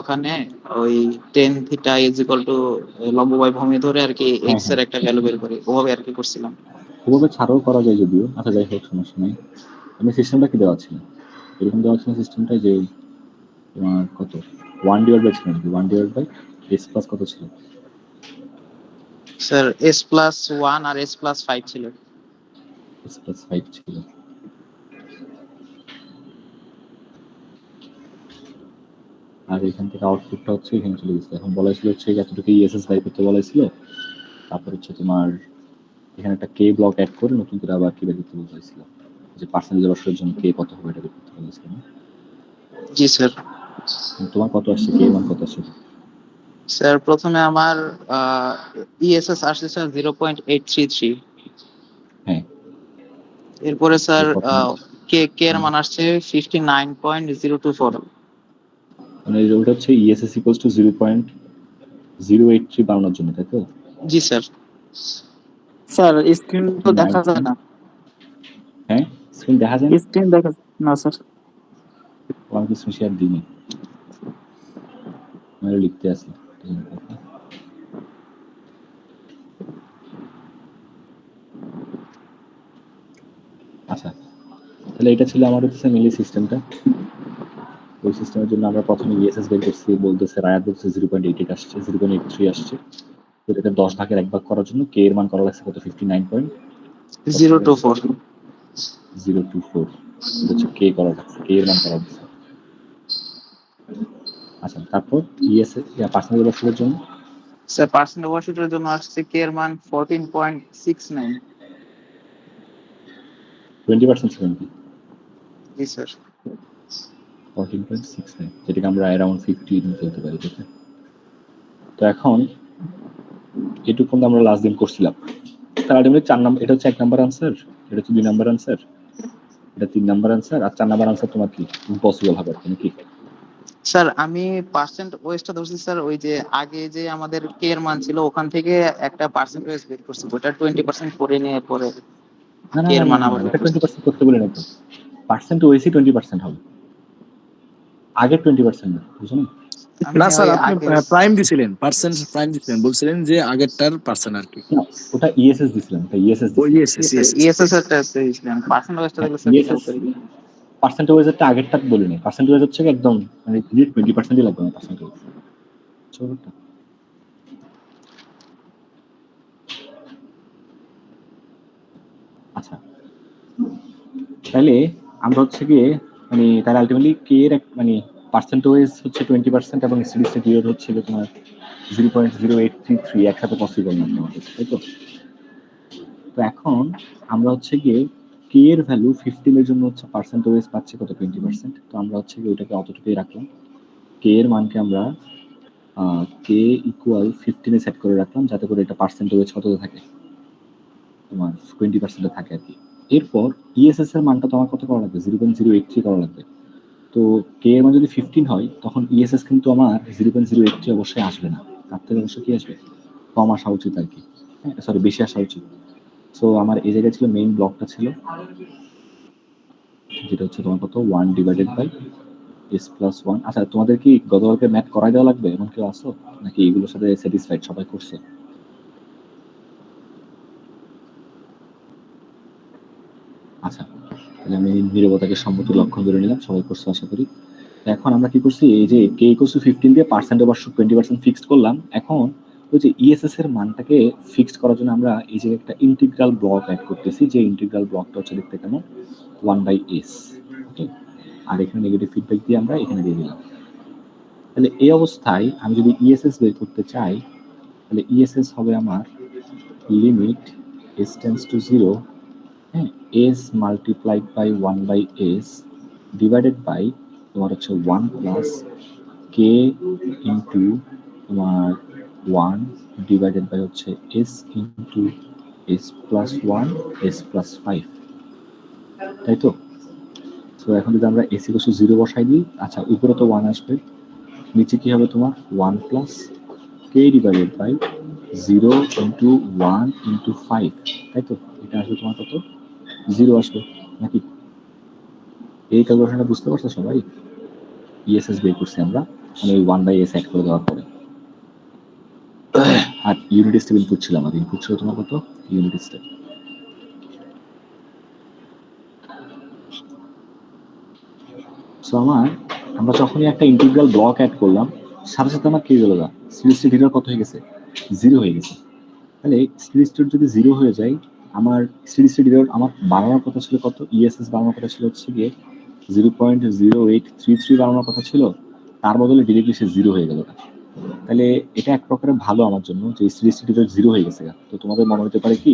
ওখানে ওই tan theta is equal two লম্ব বাই ভূমি ধরে আর কি হ্যাঁ এক্স এর একটা ভ্যালু বের করি, ওভাবে আর কি করছিলাম। ওভাবে ছাড়াও করা যায় যদিও, আচ্ছা যাই হোক সমস্যা নেই। আমি সিস্টেমটা কি দেওয়া ছিল, এরকম দেওয়া ছিল সিস্টেমটা যে তোমার কত 1 ডিভাইড বাই ছিল নাকি 1 ডিভাইড বাই এস প্লাস কত ছিল? স্যার এস প্লাস ওয়ান আর এস প্লাস ফাইভ ছিল। এস প্লাস 5 ছিল। আর এখান থেকে আউটপুটটা হচ্ছে এখানে চলে গেছে। এখন বলা ছিল হচ্ছে এতটুকু ইএসএস বাই করতে বলা ছিল, তারপর হচ্ছে তোমার এখানে একটা কে ব্লক অ্যাড করে নতুন করে আবার কি বের করতে বলেছিল, যে পার্সেন্টেজ অবশ্যই জন্য কে কত হবে এটা বের করতে বলেছিল না? জি স্যার। তোমার কত আসছে, কে মান কত আসছে? স্যার প্রথমে আমার ইএসএস আসছে স্যার 0.833। হ্যাঁ, এরপরে স্যার প্রথম কে কে এর মান আসছে 59.024। মানে ওটা হচ্ছে ইএসএস ইকুয়ালস টু 0.083 বানানোর জন্য, তাই তো? জি স্যার। স্যার স্ক্রিন তো দেখা যায় না। হ্যাঁ, স্ক্রিন দেখা যায় না, স্ক্রিন দেখা না স্যার। আমি কিছু শেয়ার দিইনি, আমি লিখতে আসি। আচ্ছা, তাহলে এটা ছিল আমার হচ্ছে মিলি সিস্টেমটা। ওই সিস্টেমের জন্য আমরা প্রথমে ইএসএস বের করছি, বলতেছে রায়াত বলছে 0.88 আসছে, 0.83 আসছে। তো এটাকে 10 ভাগের 1 ভাগ করার জন্য কে এর মান করা লাগছে কত, 024। 59.024। এটা হচ্ছে কে করা লাগছে, কে এর মান করা লাগছে। আচ্ছা, তারপর ইএসএস পার্সেন্টেজ বসানোর জন্য স্যার পার্সেন্ট ওভারশুটের জন্য আসছে কে এর মান 14.69। 20% ছিল নাকি? জি স্যার। 14.69, যেটাকে আমরা অ্যারাউন্ড 50 বলতে পারি, ঠিক আছে? তো এখন এটুকু আমরা লাস্ট দিন করছিলাম। তার আলটিমেটলি 4 নাম্বার, এটা হচ্ছে 1 নাম্বার আনসার, এটা হচ্ছে 2 নাম্বার আনসার, এটা 3 নাম্বার আনসার, আর 4 নাম্বার আনসার তোমার কি ইম্পসিবল হবে নাকি? স্যার আমি পার্সেন্ট ওয়েজটা ধরছি স্যার, ওই যে আগে যে আমাদের কে এর মান ছিল ওখান থেকে একটা পার্সেন্ট ওয়েজ বের করছি, ওটা 20% করে নিয়ে পরে না না কে না এর না মান না, আবার বের এটা করছি। 20% করতে বলি না তো, পার্সেন্ট ওয়েসি 20% হবে, আগে 20% না, বুঝছো না? না আমি স্যার, ওই আপনি আগে প্রাইম দিছিলেন, পার্সেন্ট প্রাইম দিছিলেন, বলছিলেন যে আগেরটার পার্সেন্ট আর কি। না, ওটা ইএসএস দিছিলাম, এটা ইএসএস ও দিছিলাম। Yes yes. ইএসএস এর টেস্ট দিয়েছিলাম, পার্সেন্ট ওয়েজটা হ্যাঁ, দেখলে স্যার খেয়াল ইএসএস করি। পার্সেন্টেজটা আগেরটা বলিনি, পার্সেন্টেজ হচ্ছে একদম মানে 20%ই লাগবে না পার্সেন্টেজ। আচ্ছা, তাহলে আমরা হচ্ছে গিয়ে মানে তার আলটিমেটলি কে এর মানে পার্সেন্টেজ হচ্ছে 20% এবং স্টেডি স্টেট পিরিয়ড হচ্ছে তোমার 0.0833, একসাথে পসিবল না আমাদের, তাই তো? তো এখন আমরা হচ্ছে গিয়ে কে এর ভ্যালু 15 এর জন্য হচ্ছে পার্সেন্টেজ পাচ্ছি কত, 20%। তো আমরা হচ্ছে গিয়ে ওটাকে অতটুকুই রাখলাম, কে এর মানকে আমরা কে ইকুয়াল 15 এ সেট করে রাখলাম, যাতে করে এটা পার্সেন্টেজ কততে থাকে, তোমার 20% থাকে আর কি। এরপর ইএসএস এর মানটা তোমার কত করা লাগবে, 0.083 করা লাগবে। তো কে এর মান যদি 15 হয় তখন ইএসএস কিন্তু আমার 0.083 অবশ্যই আসবে না, তার থেকে অবশ্যই কি আসবে, কম আসা উচিত আর কি, সরি বেশি আসা উচিত। সো আমার এই জায়গায় ছিল মেইন ব্লকটা ছিল যেটা হচ্ছে তোমার কত 1 ডিভাইডেড বাই এস প্লাস 1। আচ্ছা, তোমাদের কি গতকালকে ম্যাথ করাই দেওয়া লাগবে এমন কেউ আসো নাকি এগুলোর সাথে স্যাটিসফাইড, সবাই করছে? আচ্ছা, তাহলে আমি নীরবতাকে সম্মতি লক্ষণ করে নিলাম, সবাই করছে আশা করি। এখন আমরা কি করছি, এই যে কে ইকুয়ালস টু 15 দিয়ে পার্সেন্ট ওভার 20% ফিক্সড করলাম। এখন ওই যে ইএসএস এর মানটাকে ফিক্সড করার জন্য আমরা এই যে একটা ইন্টিগ্রাল ব্লক অ্যাড করতেছি, যে ইন্টিগ্রাল ব্লকটা হচ্ছে দেখতে কেমন 1/s। ওকে, আর এখানে নেগেটিভ ফিডব্যাক দিয়ে আমরা এখানে দিয়ে দিলাম। তাহলে এই অবস্থায় আমি যদি ইএসএস বের করতে চাই, তাহলে ইএসএস হবে আমার লিমিট s টেন্ডস টু 0, হ্যাঁ, s multiplied by 1/s divided by তোমার হচ্ছে 1 প্লাস কে ইন্টু তোমার 1 ডিভাইডেড বাই হচ্ছে s into s plus 1 s plus 5, তাই তো? তো এখন যদি আমরা s ইকুয়াল টু 0 বসাই দিই, আচ্ছা উপরে তো 1 আসবে, নিচে কি হবে তোমার 1 plus K divided by 0 into 1 into 5, তাই তো? এটা আসবে তোমার কত, 0 আসবে নাকি? এই ক্যালকুলেশনটা বুঝতে পারছো সবাই? ইএসএস বের করছি আমরা। মানে ওই 1/s অ্যাড করে দেওয়ার পরে। আর ইউনিট স্টেপ ইনপুট ছিল আমার, ইনপুট ছিল তোমার কত, ইউনিট স্টেপ। সো আমরা যখনই একটা ইন্টিগ্রাল ব্লক অ্যাড করলাম, সাথে সাথে আমার কি হলো, স্টেডি স্টেট এরর কত হয়ে গেছে, 0 হয়ে গেছে। তাহলে স্টেডি স্টেট যদি 0 হয়ে যায়, আমার স্টেডি স্টেট এরর আমার বাড়ানোর কথা ছিল কত, ইএসএস বাড়ানোর কথা ছিল হচ্ছে গিয়ে 0.0833 বাড়ানোর কথা ছিল, তার বদলে ডিরেক্টলি সে 0 হয়ে গেল। তাহলে এটা এক প্রকারে ভালো আমার জন্য যে স্টেডি স্টেট এরর 0 হয়ে গেছে। তো তোমাদের মনে হতে পারে কি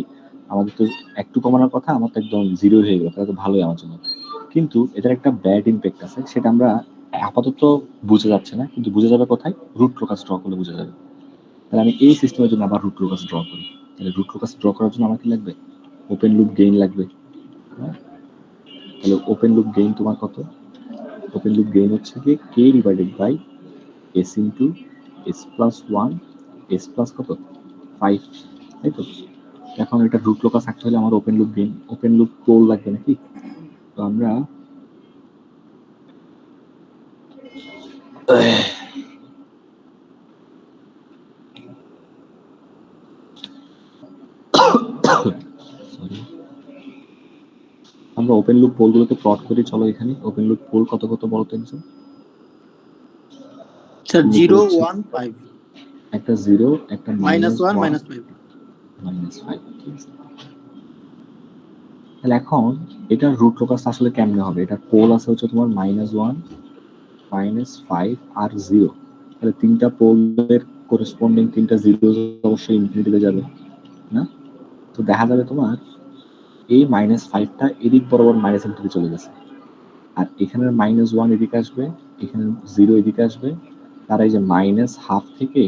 আমাদের তো একটু কমানোর কথা, আমার তো একদম 0 হয়ে গেল, তাহলে তো ভালোই আমার জন্য। কিন্তু এটার একটা ব্যাড ইম্প্যাক্ট আছে, সেটা আমরা আপাতত বুঝে যাচ্ছে না, কিন্তু বুঝে যাবে কোথায়, রুট লোকাস ড্র করলে বুঝে যাবে। তাহলে আমি এই সিস্টেমের জন্য আবার রুট লোকাস ড্র করি। তাহলে রুট লোকাস ড্র করার জন্য আমার কি লাগবে, ওপেন লুপ গেইন লাগবে। তাহলে ওপেন লুপ গেইন তোমার কত, ওপেন লুপ গেইন হচ্ছে কি K divided by S into S plus 1 s plus কত 5, তাই তো। এখন এটা রুট লোকাস থাকতে হলে আমার open loop gain, open loop pole লাগবে নাকি। তো আমরা আমরা ওপেন লুপ পোল গুলোকে প্লট করি, চলো এখানে ওপেন লুপ পোল কত কত বলো তো একজন। স্যার 0 1 5 একটা 0, একটা -1 -1 -5 -5, ঠিক আছে। তাহলে এখন এটার রুট লোকাস আসলে কেমনে হবে, এটার পোল আছে হচ্ছে তোমার -1 -5 আর 0। তাহলে তিনটা পোলের করেসপন্ডিং তিনটা জিরো অবশ্যই ইনফিনিটিতে যাবে না। তো দেখা যাবে তোমার এই -5টা এদিক বরাবর -ইনফিনিটি চলে গেছে, আর এখানের -1 এদিকে আসবে, এখানে 0 এদিকে আসবে। তারা এই যে -12 থেকে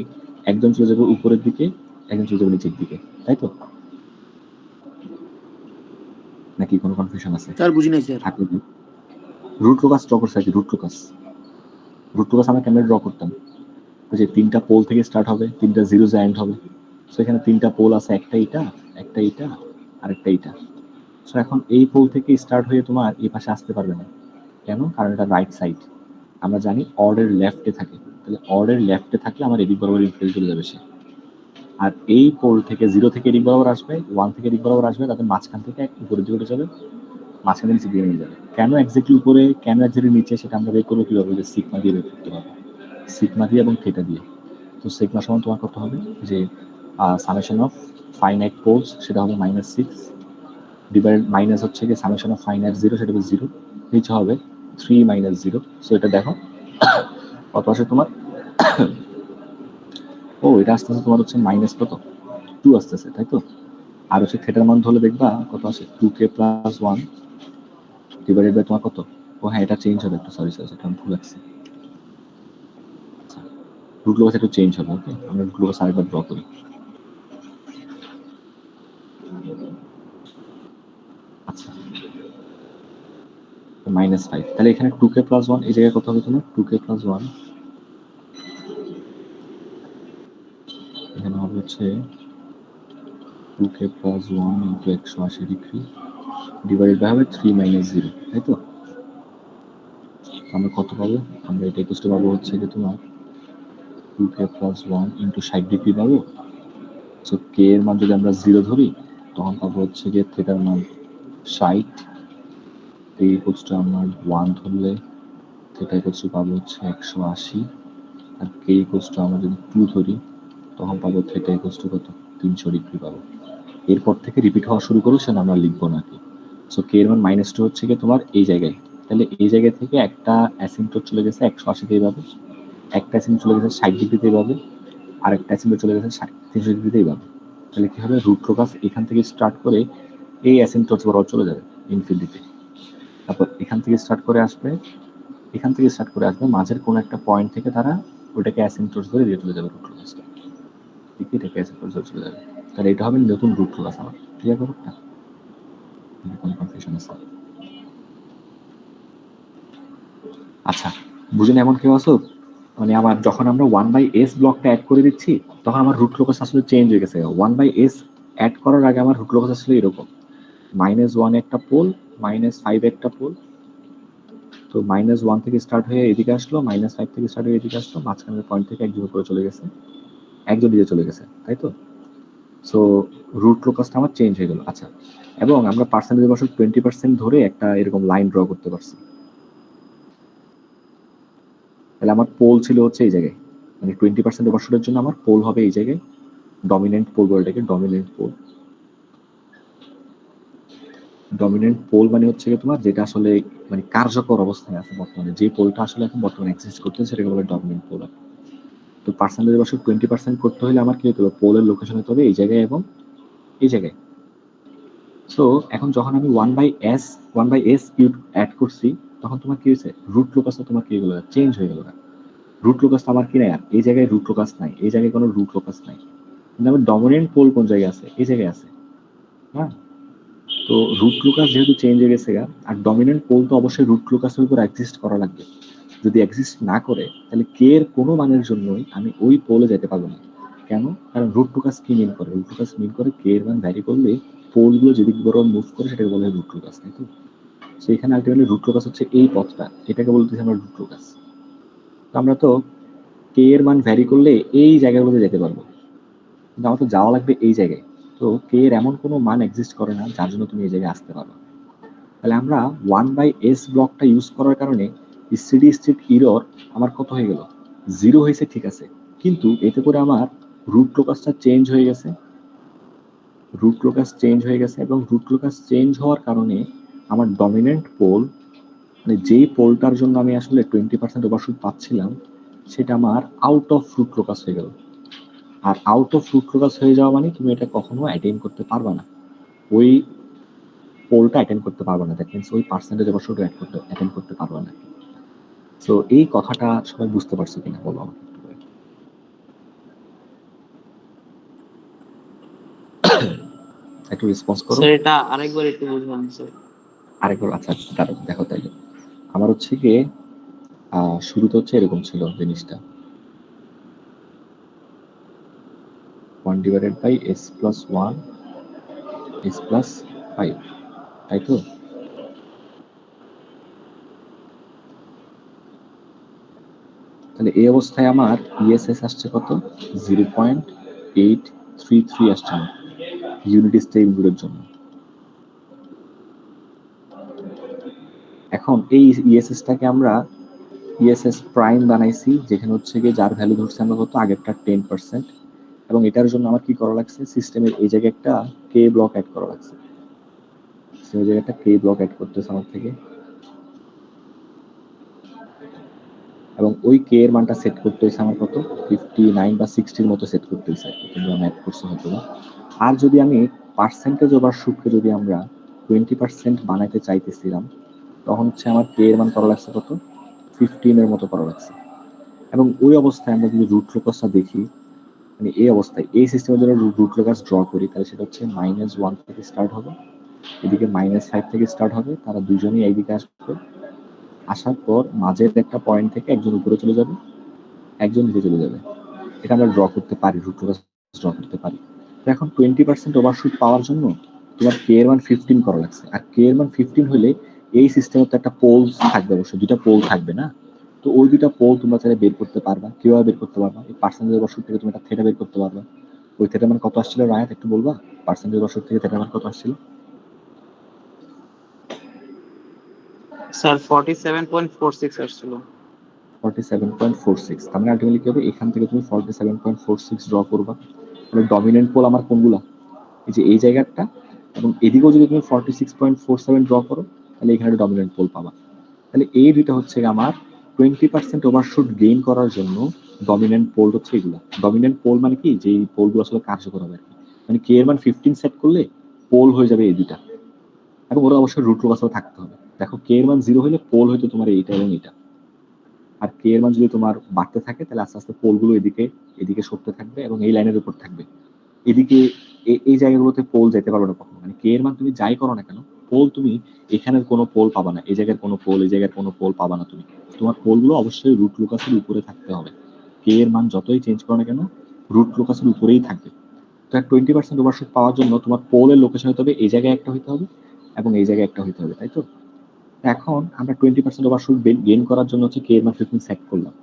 একজন চলে যাবে উপরের দিকে, একজন চলে যাবে নিচের দিকে, তাই তো। নাকি কোনো কনফিউশন আছে? স্যার বুঝি নাই স্যার। রুট লোকাস ড্র করছে আর কি, রুট লোকাস আমরা কেমনে ড্র করতাম, যে তিনটা পোল থেকে স্টার্ট হবে, তিনটা জিরো এন্ড হবে। সো এখানে তিনটা পোল আছে, একটা এটা, একটা এটা, আর একটা এটা। সো এখন এই পোল থেকে স্টার্ট হয়ে তোমার এই পাশে আসতে পারবে না, কেন, কারণ এটা রাইট সাইড। আমরা জানি অর্ডের লেফটে থাকে, তাহলে অর্ডের লেফটে থাকলে আমার এদিক বরাবর ইনফিনিটি চলে যাবে সে। আর এই পোল থেকে 0 থেকে এদিক বরাবর আসবে, 1 থেকে এদিক বরাবর আসবে, তাদের মাঝখান থেকে উপরের দিকে উঠে যাবে, মাঝখানে নিচে দিয়ে নিয়ে যাবে। কেন এক্স্যাক্টলি উপরে, কেন এক্স্যাক্টলি নিচে, সেটা আমরা বের করবো কিভাবে, যে সিগমা দিয়ে বের করতে পারবো, সিগমা দিয়ে এবং থিটা দিয়ে। তো সিগমা সমান তোমার কত হবে, যে সামেশন অফ ফাইনাইট পোলস, সেটা হবে -6 ডিভাইড মাইনাস হচ্ছে কি সামেশন অফ ফাইনাইট 0, সেটা হবে 0, নিচে হবে 3 - 0। সো এটা দেখো কত আসে তোমার, ও এটা আস্তে আস্তে তোমার হচ্ছে মাইনাস কত 2 আসতেছে, তাই তো। আর হচ্ছে থিটার মান ধরলে দেখবা কত আসে, 2k + 1 ডিভাইডেড বাই তোমার কত, ও হ্যাঁ এটা চেঞ্জ হবে একটু, সরি এটা আমি ভুল লাগছে, রুট লোকাস একটু চেঞ্জ হবে। ওকে, আমরা রুট লোকাস আরেকবার ড্র করি। আচ্ছা -5, তাহলে এখানে 2k + 1 এই জায়গায় কত হবে তোমার, 2k + 1 এখানে হবে হচ্ছে 2k + 1 × 180 ডিগ্রি ডিভাইডেড বাই হবে 3 - 0, তাই তো। আমরা কত পাবো, আমরা এটা ইকুয়াল টু পাবো হচ্ছে যে তোমার 2k + 1 × 60 ডিগ্রি পাবো। সো k এর মান যদি আমরা 0 ধরি, তখন পাবো হচ্ছে যে থিটার মান 60, এই ইকুয়াল টু আমরা 1 ধরলে থিটা ইকুয়াল টু পাবো হচ্ছে 180, আর k ইকুয়াল টু আমরা যদি 2 ধরি, তখন পাবো থিটা ইকুয়াল টু কত, 300 ডিগ্রি পাবো। এরপর থেকে রিপিট হওয়া শুরু করো, সেটা আমরা লিখবো নাকি। সো কে এর মান -2 হচ্ছে কি তোমার এই জায়গায়, তাহলে এই জায়গা থেকে একটা অ্যাসিম্পটোট চলে গেছে 180 এইভাবে, একটা অ্যাসিম্পটোট চলে গেছে 60 ডিগ্রিতে এইভাবে, আর একটা অ্যাসিম্পটোট চলে গেছে 300 ডিগ্রিতে এইভাবে। তাহলে কি হবে, রুট লোকাস এখান থেকে স্টার্ট করে এই অ্যাসিম্পটোট বরাবর চলে যাবে ইনফিনিটিতে, তারপর এখান থেকে স্টার্ট করে আসবে, এখান থেকে স্টার্ট করে আসবে, মাঝের কোনো একটা পয়েন্ট থেকে তারা ওটাকে অ্যাসিম্পটোট ধরে দিয়ে চলে যাবে রুট লোকাসটা, ঠিক এটাকে অ্যাসিম্পটোট ধরে চলে যাবে। তাহলে এটা হবে নতুন রুট লোকাস আমার, ক্লিয়ার করো না, কোনো কনফিউশন আছে? আচ্ছা বুঝুন, এমন কেউ আছো, মানে আমার যখন আমরা 1/s ব্লকটা অ্যাড করে দিচ্ছি, তখন আমার রুট লোকাস আসলে চেঞ্জ হয়ে গেছে। 1/s অ্যাড করার আগে আমার রুট লোকাস আসলে এরকম, -1 একটা পোল, -5 একটা পোল, তো -1 থেকে স্টার্ট হয়ে এদিকে আসলো, -5 থেকে স্টার্ট হয়ে এদিকে আসলো, মাঝখানের পয়েন্ট থেকে একজন উপরে চলে গেছে, একজন নিচে চলে গেছে, তাই তো? সো রুট লোকাসটা আমার চেঞ্জ হয়ে গেল। আচ্ছা, এবং আমরা পার্সেন্টেজ বছর 20% ধরে একটা এরকম লাইন ড্র করতে পারছি। তাহলে আমার পোল ছিল হচ্ছে এই জায়গায়, মানে 20% ওভারশুটের জন্য আমার পোল হবে এই জায়গায়, ডমিনেন্ট পোল বলে এটাকে, ডমিনেন্ট পোল। ডমিনেন্ট পোল মানে হচ্ছে তোমার যেটা আসলে মানে কার্যকর অবস্থায় আছে বর্তমানে, যে পোলটা আসলে এখন বর্তমানে এক্সিস্ট করতেছে সেটাকে বলে ডমিনেন্ট পোল। তো পার্সেন্টেজ বছর 20% করতে হলে আমার কি হতে হবে, পোলের লোকেশন হতে হবে এই জায়গায় এবং এই জায়গায়। সো এখন যখন আমি 1/s কিউব অ্যাড করছি, তখন তোমার কি হয়েছে, রুট লোকাসটা তোমার কি হলো, চেঞ্জ হয়ে গেল। রুট লোকাসটা আমার কি নাই, আর এই জায়গায় রুট লোকাস নাই, এই জায়গায় কোনো রুট লোকাস নাই, কিন্তু আমার ডমিনেন্ট পোল কোন জায়গায় আছে, এই জায়গায় আছে। হ্যাঁ, তো রুট লোকাস যেহেতু চেঞ্জ হয়ে গেছে, আর ডমিনেন্ট পোল তো অবশ্যই রুট লোকাসের উপর এক্সিস্ট করা লাগবে। যদি এক্সিস্ট না করে তাহলে কে এর কোনো মানের জন্যই আমি ওই পোলে যেতে পারবো না। কেন? কারণ রুট লোকাস কি মিন করে, রুট লোকাস মিন করে কে এর মান ভ্যারি করলে পোলগুলো যেদিক বরাবর মুভ করে সেটাকে বলে রুট লোকাস, তাই তো? সেইখানে আলটিমেটলি রুট লোকাস হচ্ছে এই পথটা, এটাকে বলতেছি আমরা রুট লোকাস। আমরা তো কে এর মান ভ্যারি করলে এই জায়গাগুলোতে যেতে পারবো, কিন্তু আমার তো যাওয়া লাগবে এই জায়গায়। তো কে এর এমন কোনো মান এক্সিস্ট করে না যার জন্য তুমি এই জায়গায় আসতে পারো। তাহলে আমরা 1/s ব্লকটা ইউজ করার কারণে স্টেডি স্টেট এরর আমার কত হয়ে গেল, 0 হয়েছে, ঠিক আছে, কিন্তু এতে করে আমার রুট লোকাসটা চেঞ্জ হয়ে গেছে, রুট লোকাস চেঞ্জ হয়ে গেছে, এবং রুট লোকাস চেঞ্জ হওয়ার কারণে আমার ডমিনেন্ট পোল, মানে যেই পোলটার জন্য আমি আসলে 20% ওভারশুট পাচ্ছিলাম, সেটা আমার আউট অফ রুট লোকাস হয়ে গেল। আর আউট অফ রুট লোকাস হয়ে যাওয়া মানে তুমি এটা কখনো অ্যাটেইন করতে পারবা না, ওই পোলটা অ্যাটেন্ড করতে পারবে না, দ্যাট মিন্স ওই পার্সেন্টেজ অবশ্যই অ্যাটেন্ড করতে পারবে না। সো এই কথাটা সবাই বুঝতে পারছে কিনা বলো আমাকে একটু করে। একটু রেসপন্স করো। স্যার এটা আরেকবার একটু বুঝলাম স্যার। আরেকবার, আচ্ছা দাঁড়াও দেখো তাইলে। আমার হচ্ছে গিয়ে শুরুতে হচ্ছে এরকম ছিল জিনিসটা, 1/s+1 s+5, তাই তো? তাহলে এই অবস্থায় আমার ইএসএস আসছে কত, 0.833 আসছে আমার ইউনিট স্টেবলের জন্য। এখন এই ইএসএসটাকে আমরা ইএসএস প্রাইম বানাইছি, যেখানে হচ্ছে গিয়ে যার ভ্যালু ধরছে আমরা কত, আগেরটা 10%, এবং এটার জন্য আমার কি করা লাগছে, সিস্টেমের এই জায়গায় একটা কে ব্লক অ্যাড করা লাগছে, সেই জায়গায় একটা কে ব্লক অ্যাড করতেছে আমার থেকে, এবং ওই কে এর মানটা সেট করতে হয়েছে আমার কত, 59 বা 60 মতো সেট করতে হয়েছে, কিন্তু আমি অ্যাড করছি হয়তো না। আর যদি আমি পার্সেন্টেজ ওভারশুটকে যদি আমরা 20% বানাইতে চাইতেছিলাম, তখন হচ্ছে আমার কে এর মান করা লাগছে কত, 15 এর মতো করা লাগছে। এবং ওই অবস্থায় আমরা যদি রুট লোকাসটা দেখি, মানে এই অবস্থায় এই সিস্টেমের জন্য রুট লোকাস ড্র করি, তাহলে সেটা হচ্ছে -1 থেকে স্টার্ট হবে, এদিকে -5 থেকে স্টার্ট হবে, তারা দুজনেই এইদিকে আসবে, আসার পর মাঝের একটা পয়েন্ট থেকে একজন উপরে চলে যাবে, একজন নিচে চলে যাবে। এটা আমরা ড্র করতে পারি, রুট লোকাস ড্র করতে পারি। তো এখন 20% ওভারশুট পাওয়ার জন্য তোমার কে এর মান 15 করা লাগছে, আর কে এর মান 15 হলে এই সিস্টেমে তো একটা পোল থাকবে, অবশ্যই দুইটা পোল থাকবে না? তো ওই দুইটা পোল তোমরা চাইলে বের করতে পারবা। কিভাবে বের করতে পারবা, এই পার্সেন্টেজ ওভারশুট থেকে তুমি একটা থেটা বের করতে পারবা। ওই থেটা মান কত আসছিল রায়াত, একটু বলবা? পার্সেন্টেজ ওভারশুট থেকে থেটা মান কত আসছিল? স্যার 47.46 আসছিল। 47.46। তার মানে আলটিমেটলি কি হবে, এখান থেকে তুমি 47.46 ড্র করবা। তাহলে ডমিনেন্ট পোল আমার কোনগুলা, এই যে এই জায়গাটা, এবং এদিকেও যদি তুমি 46.47 ড্র করো, তাহলে এখানে ডমিনেন্ট পোল পাবা। তাহলে এই দুইটা হচ্ছে আমার 20% ওভারশুট গেইন করার জন্য ডমিনেন্ট পোল হচ্ছে এগুলা। ডমিনেন্ট পোল মানে কি, যে পোলগুলো আসলে কার্যকর হবে আর কি, মানে কে এর মান 15 সেট করলে পোল হয়ে যাবে এই দুইটা, এবং ওরা অবশ্যই রুট লোকাসও থাকতে হবে। দেখো কে এর মান 0 হলে পোল হয়তো তোমার এইটা এবং এটা, আর কে এর মান যদি তোমার বাড়তে থাকে তাহলে আস্তে আস্তে পোলগুলো এদিকে এদিকে সরতে থাকবে এবং এই লাইনের উপর থাকবে। এদিকে এই জায়গাগুলোতে পোল যেতে পারবে না কখনো, মানে কে এর মান তুমি যাই করো না কেন, পোল তুমি এখানের কোনো পোল পাবা না, এই জায়গার কোনো পোল, এই জায়গার কোনো পোল পাবা না তুমি। তোমার পোলগুলো অবশ্যই রুট লোকাসের উপরে থাকতে হবে। কে এর মান যতই চেঞ্জ করো না কেন, রুট লোকাসের উপরেই থাকবে। তো 20% ওভারশুট পাওয়ার জন্য তোমার পোলের লোকেশন হতে হবে এই জায়গায় একটা হইতে হবে এবং এই জায়গায় একটা হইতে হবে, তাই তো? এখন আমরা 20% ওভারশুট গেইন করার জন্য হচ্ছে কে এর মান 15 সেট করলাম।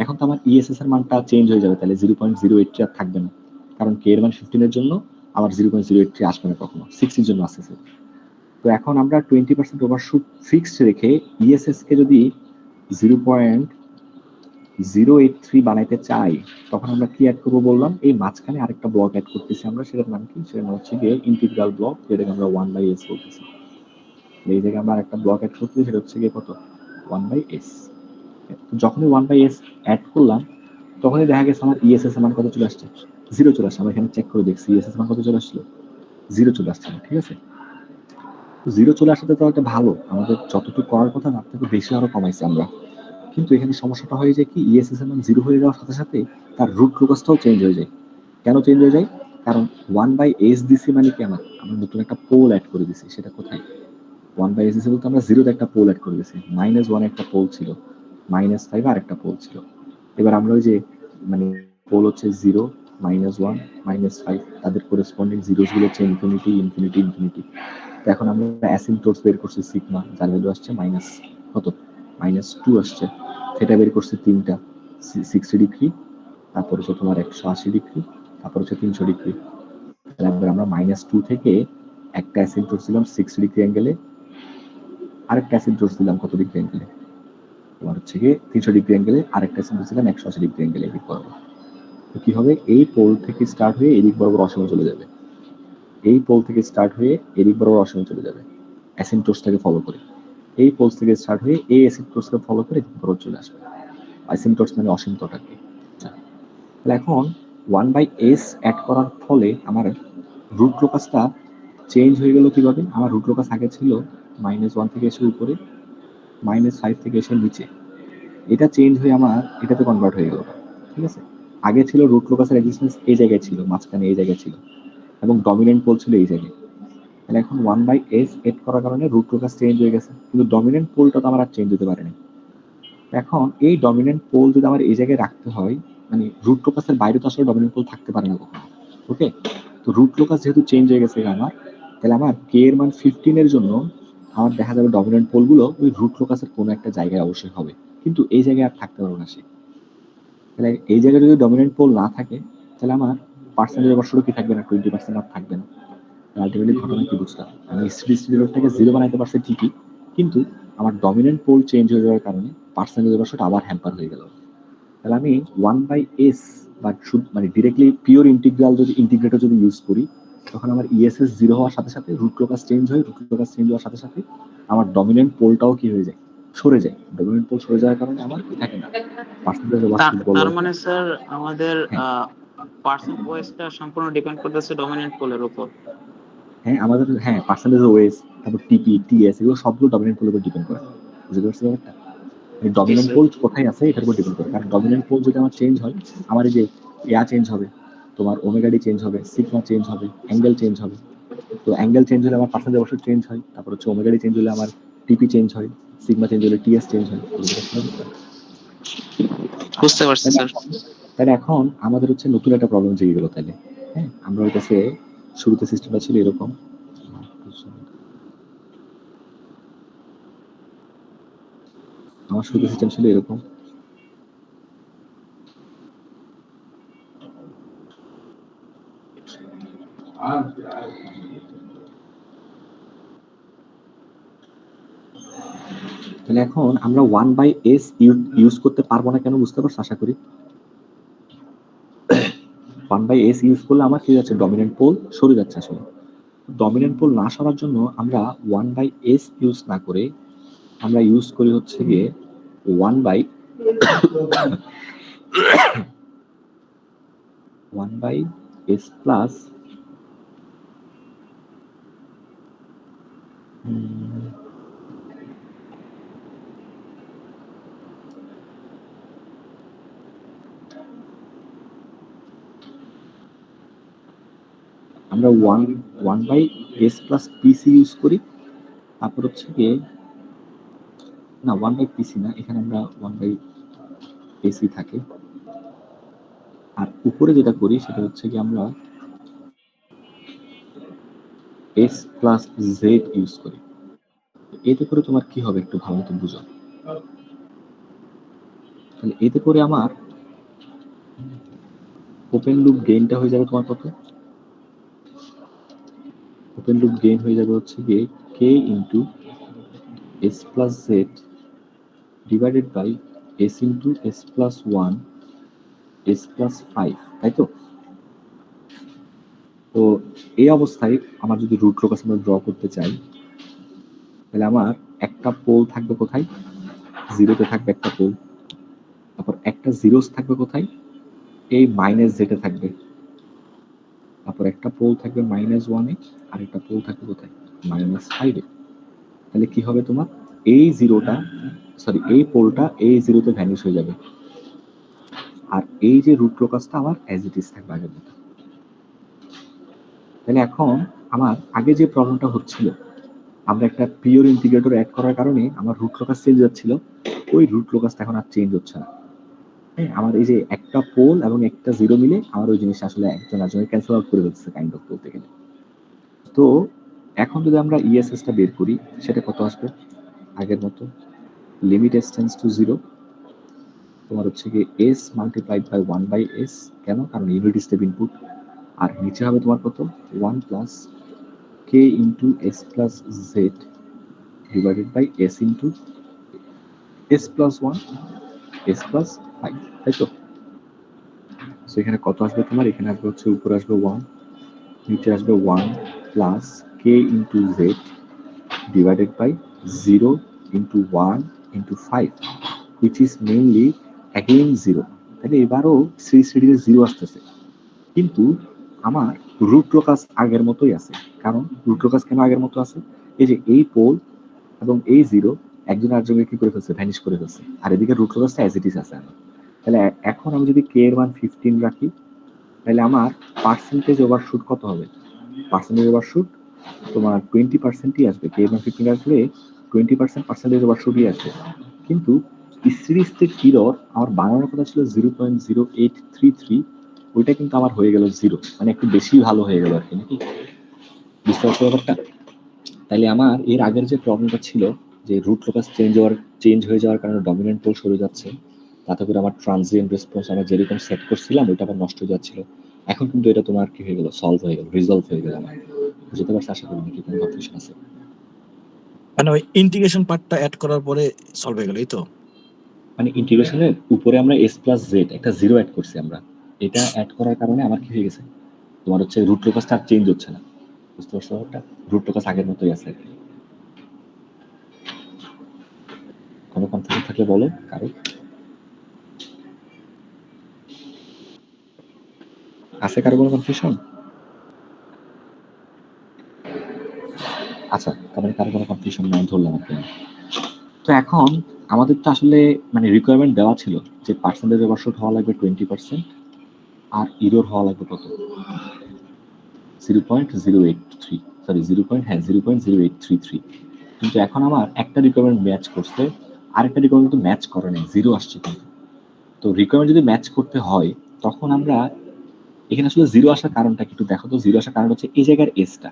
এখন তো আমার ইএসএস এর মানটা চেঞ্জ হয়ে যাবে, তাহলে 0.083 আর থাকবে না, কারণ কে এর মান 15 এর জন্য আমার 0.083 আসবে না কখনো, 60 এর জন্য আসছে। তো এখন আমরা 20% ওভারশুট ফিক্সড রেখে ইএসএস কে যদি 0.083 বানাইতে চাই, তখন আমরা কি অ্যাড করবো বললাম, এই মাঝখানে আরেকটা ব্লক অ্যাড করতেছি আমরা, সেটার নাম কি, সেটার নাম হচ্ছে গিয়ে ইন্টিগ্রাল ব্লক, যেটাকে আমরা 1/s বলতেছি। এই জায়গায় আমরা আরেকটা ব্লক অ্যাড করতেছি, সেটা হচ্ছে গিয়ে কত, 1/s। যখনই 1/s অ্যাড করলাম, তখনই দেখা গেছে আমার ইএসএস এর মান কত চলে আসছে, 0 চলে আসছে। আমরা এখানে চেক করে দেখছি ইএসএস মান কত চলে আসলো, 0 চলে আসছে। ঠিক আছে, 0 চলে আসাতে তো একটা ভালো, আমাদের যতটুকু করার কথা তার থেকে বেশি আরো কমাইছি আমরা। কিন্তু এখানে সমস্যাটা হয়ে যায় কি, ইএসএস এর মান 0 হয়ে যাওয়ার সাথে সাথে তার রুট লোকাসটাও চেঞ্জ হয়ে যায়। কেন চেঞ্জ হয়ে যায়, কারণ 1/s দিছি মানে কি, আমরা নতুন একটা পোল অ্যাড করে দিছি। সেটা কোথায়, 1/s দিছি বলতে আমরা 0 তে একটা পোল অ্যাড করে দিছি, -1 একটা পোল ছিল, -5 আর একটা পোল ছিল। এবার আমরা ওই যে মানে পোল হচ্ছে 0, -1, -5, তাদের করেসপন্ডিং জিরোস গুলো হচ্ছে ইনফিনিটি, ইনফিনিটি, ইনফিনিটি। তো এখন আমরা অ্যাসিম্পটোটস বের করছি সিগমা, যার ভ্যালু আসছে মাইনাস কত, -2 আসছে। সেটা বের করছি তিনটা, 60 ডিগ্রি, তারপর হচ্ছে তোমার 180 ডিগ্রি, তারপর হচ্ছে 300 ডিগ্রি। এবার আমরা -2 থেকে একটা অ্যাসিম্পটোটস দিলাম 60 ডিগ্রি অ্যাঙ্গেলে, আরেকটা অ্যাসিম্পটোটস দিলাম কত ডিগ্রি অ্যাঙ্গেলে, তোমার হচ্ছে গিয়ে 300 ডিগ্রি অ্যাঙ্গেলে, আরেকটা অ্যাসিম্পটোটস দিলাম 180 ডিগ্রি অ্যাঙ্গেলে এদিক বরাবর। তো কি হবে, এই পোল থেকে স্টার্ট হয়ে এদিক বরাবর অসীমে চলে যাবে, এই পোল থেকে স্টার্ট হয়ে এদিক বরাবর অসীমে চলে যাবে অ্যাসিম্পটোটসটাকে ফলো করে। এই পোল থেকে স্টার্ট হয়ে এই অ্যাসিম্পটোটসকে ফলো করে এদিক বরাবর চলে আসবে। অ্যাসিম্পটোটস মানে অসীমটাকে। তাহলে এখন 1/s অ্যাড করার ফলে আমার রুট লোকাসটা চেঞ্জ হয়ে গেল কিভাবে, আমার রুট লোকাস আগে ছিল -1 থেকে এসে উপরে, -5 থেকে এসে নিচে, এটা চেঞ্জ হয়ে আমার এটাতে কনভার্ট হয়ে গেল। ঠিক আছে, আগে ছিল রুট লোকাসের এক্সিস্টেন্স এই জায়গায় ছিল, মাঝখানে এই জায়গায় ছিল, এবং ডমিনেন্ট পোল ছিল এই জায়গায়। তাহলে এখন 1/s এড করার কারণে রুট লোকাস চেঞ্জ হয়ে গেছে, কিন্তু ডমিনেন্ট পোলটা তো আমার আর চেঞ্জ হতে পারেনি। এখন এই ডমিনেন্ট পোল যদি আমার এই জায়গায় রাখতে হয়, মানে রুট লোকাসের বাইরে তো আসলে ডমিনেন্ট পোল থাকতে পারে না কখনো। ওকে, তো রুট লোকাস যেহেতু চেঞ্জ হয়ে গেছে আমার, তাহলে আমার কে এর মান 15 এর জন্য আমার দেখা যাবে ডমিনেন্ট পোলগুলো ওই রুট লোকাসের কোনো একটা জায়গায় অবশ্যই হবে, কিন্তু এই জায়গায় আর থাকতে পারবে না সে। তাহলে এই জায়গায় যদি ডমিনেন্ট পোল না থাকে, তাহলে আমার পার্সেন্টেজ অবশ্যই কি থাকবে না, 20% আর থাকবে না। আলটিমেটলি ঘটনা কি বুঝলাম, আমি স্টেটিস্টিক্যালটাকে 0 বানাইতে পারছি ঠিকই, কিন্তু আমার ডমিনেন্ট পোল চেঞ্জ হয়ে যাওয়ার কারণে পার্সেন্টেজ অবশ্যই আবার হ্যাম্পার হয়ে গেল। তাহলে আমি 1/s বা মানে ডিরেক্টলি পিওর ইন্টিগ্রাল যদি ইন্টিগ্রেটর যদি ইউজ করি, তখন আমার ইএসএস 0 হওয়ার সাথে সাথে রুট লোকাস চেঞ্জ হয়, রুট লোকাস চেঞ্জ হওয়ার সাথে সাথে আমার ডমিনেন্ট পোলটাও কি হয়ে যায়, সরে যায়। ডমিনেন্ট পোল সরে যাওয়ার কারণে আমার কি থাকে না, পার্সেন্টেজ ওভারশুট বলো। তার মানে স্যার আমাদের হ্যাঁ পার্সেন্ট ওয়েসটা সম্পূর্ণ ডিপেন্ড করতেছে ডমিনেন্ট পোলের উপর। হ্যাঁ আমাদের হ্যাঁ পার্সেন্টেজ ওয়েস, তারপর টিপি, টিএস, এগুলো সবগুলো ডমিনেন্ট পোলের উপর ডিপেন্ড করে। বুঝতে পারছি ব্যাপারটা, জি ডমিনেন্ট স্যার। পোল কোথায় আছে এটার উপর ডিপেন্ড করে। কারণ ডমিনেন্ট পোল যদি আমার চেঞ্জ হয়, আমার এই যে ইয়া চেঞ্জ হবে, তোমার ওমেগা ডি চেঞ্জ হবে, সিগমা চেঞ্জ হবে, অ্যাঙ্গেল চেঞ্জ হবে। তো অ্যাঙ্গেল চেঞ্জ হলে আমার পার্সেন্টেজ অবশ্যই চেঞ্জ হয়, তারপর হচ্ছে ওমেগা ডি চেঞ্জ হলে আমার টিপি চেঞ্জ হয়, সিগমা চেঞ্জ হলে টিএস চেঞ্জ হয়। আচ্ছা, বুঝতে পারছি স্যার। তাহলে এখন আমাদের হচ্ছে নতুন একটা প্রবলেম জেগে গেল তাহলে। হ্যাঁ, আমরা ওই কাছে শুরুতে সিস্টেমটা ছিল এরকম, আমার শুরুতে সিস্টেম ছিল এরকম, তাহলে এখন আমরা 1/s ইউজ করতে পারবো না কেন, বুঝতে পারছো আশা করি। 1/s ইউজ করলে আমার কি যাচ্ছে, ডমিনেন্ট পোল সরে যাচ্ছে। আসলে ডমিনেন্ট পোল না সরার জন্য আমরা 1/s ইউজ না করে আমরা ইউজ করি হচ্ছে গিয়ে 1/s প্লাস আমরা 1/s প্লাস পিসি ইউজ করি। তারপর হচ্ছে গিয়ে না 1/pc না, এখানে আমরা 1/ac থাকে। আর উপরে যেটা করি সেটা হচ্ছে কি, আমরা s প্লাস z ইউজ করি। এতে করে তোমার কি হবে একটু ভালো মতো বুঝো। তাহলে এতে করে আমার ওপেন লুপ গেইনটা হয়ে যাবে তোমার কত? ওপেন লুপ গেইন হয়ে যাবে হচ্ছে গিয়ে K into S plus Z divided by S into S plus one S plus five, তাই তো? তো এই অবস্থায় আমার যদি রুট লোকাস আমরা ড্র করতে চাই, তাহলে আমার একটা পোল থাকবে কোথায়? জিরোতে থাকবে একটা পোল। তারপর একটা জিরোস থাকবে কোথায়? এই মাইনাস জেডে থাকবে। তারপর একটা পোল থাকবে মাইনাস ওয়ানে, আর একটা পোল থাকবে কোথায়? মাইনাস ফাইভে। তাহলে কি হবে তোমার? এই জিরোটা, সরি এই পোলটা এই জিরোতে ভ্যানিশ হয়ে যাবে, আর এই যে রুট লোকাসটা আমার অ্যাজ ইট ইজ থাকবে আগের মতো। তাহলে এখন আমার আগে যে প্রবলেমটা হচ্ছিল, আমরা একটা পিওর ইন্টিগ্রেটর অ্যাড করার কারণে আমার রুট লোকাস চেঞ্জ যাচ্ছিল, ওই রুট লোকাসটা এখন আর চেঞ্জ হচ্ছে না। হ্যাঁ, আমার এই যে একটা পোল এবং একটা জিরো মিলে আমার ওই জিনিসটা আসলে একজন আরেকজনকে ক্যান্সেল আউট করে দিচ্ছে কাইন্ড অফ বলতে গেলে। তো এখন যদি আমরা ইএসএসটা বের করি, সেটা কত আসবে? আগের মতো limit S tends to zero, তোমার হচ্ছে কি S multiplied by one by S. কেন? কারণ ইউনিট স্টেপ ইনপুট। আর নিচে হবে তোমার কত? One plus K into S plus Z divided by S into S plus one S plus five, তাই তো? সেখানে কত আসবে তোমার? এখানে আসবে হচ্ছে উপরে আসবে ওয়ান, নিচে আসবে one plus K into Z divided by zero into one into five, which is mainly again zero. তাহলে এবারও শ্রী সিরিজে জিরো আসতেছে, কিন্তু আমার রুট লোকাস আগের মতোই আছে। কারণ রুট লোকাস কেন আগের মতো আছে? এই যে এই পোল এবং এই জিরো একজন আরেকজনকে কি করে ফেলছে? ভ্যানিশ করে ফেলছে, আর এদিকে রুট লোকাসটা অ্যাজ ইট ইজ আছে আমার। তাহলে এখন আমি যদি কে এর মান 15 রাখি, তাহলে আমার পার্সেন্টেজ ওভারশুট কত হবে? পার্সেন্টেজ ওভারশুট তোমার 20%ই আসবে। কে এর মান 15 আসলে 20% পার্সেন্টেজ ওভারশুটই আসবে। কিন্তু সিরিজ এরর আমার বানানোর কথা ছিল 0.0833, ওইটা কিন্তু আমার হয়ে গেল জিরো, মানে একটু বেশি ভালো হয়ে গেল আর কি, নাকি? বুঝতে পারছো ব্যাপারটা? তাইলে আমার এর আগের যে প্রবলেমটা ছিল যে রুট লোকাস চেঞ্জ হয়ে যাওয়ার কারণে ডমিনেন্ট পোল সরে যাচ্ছে, তাতে করে আমার ট্রানজিয়েন্ট রেসপন্স আমরা যেরকম সেট করছিলাম ওইটা আবার নষ্ট হয়ে যাচ্ছিল। এখন কিন্তু এটা তোমার কি হয়ে গেল? সলভ হয়ে গেল, রিজলভ হয়ে গেল আমার। বুঝতে পারছো আশা করি? নাকি কোনো কনফিউশন আছে? মানে ওই ইন্টিগ্রেশন পার্টটা অ্যাড করার পরে সলভ হয়ে গেল, এই তো? মানে ইন্টিগ্রেশনের উপরে আমরা এস প্লাস জেড একটা জিরো অ্যাড করছি আমরা, এটা অ্যাড করার কারণে আমার কি হয়ে গেছে? তোমার হচ্ছে রুট লোকাসটা আর চেঞ্জ হচ্ছে না। বুঝতে পারছো ব্যাপারটা? রুট লোকাস আগের মতোই আছে আর কি। কোনো কনফিউশন থাকলে বলো কারো। আছে কারো কোনো কনফিউশন? আচ্ছা, তার মানে কারো কোনো কনফিউশন নাই ধরলাম আর কি। তো এখন আমাদের তো আসলে মানে রিকোয়ারমেন্ট দেওয়া ছিল যে পার্সেন্টেজ ওভারশুট হওয়া লাগবে 20%, আর ইরোর হওয়া লাগবে কত? 0.083, সরি 0.0833। কিন্তু এখন আমার একটা রিকোয়ারমেন্ট ম্যাচ করছে, আরেকটা রিকোয়ারমেন্ট কিন্তু ম্যাচ করে নাই, জিরো আসছে কিন্তু। তো রিকোয়ারমেন্ট যদি ম্যাচ করতে হয়, তখন আমরা এখানে আসলে জিরো আসার কারণটা কি একটু দেখো তো। জিরো আসার কারণ হচ্ছে এই জায়গার এসটা,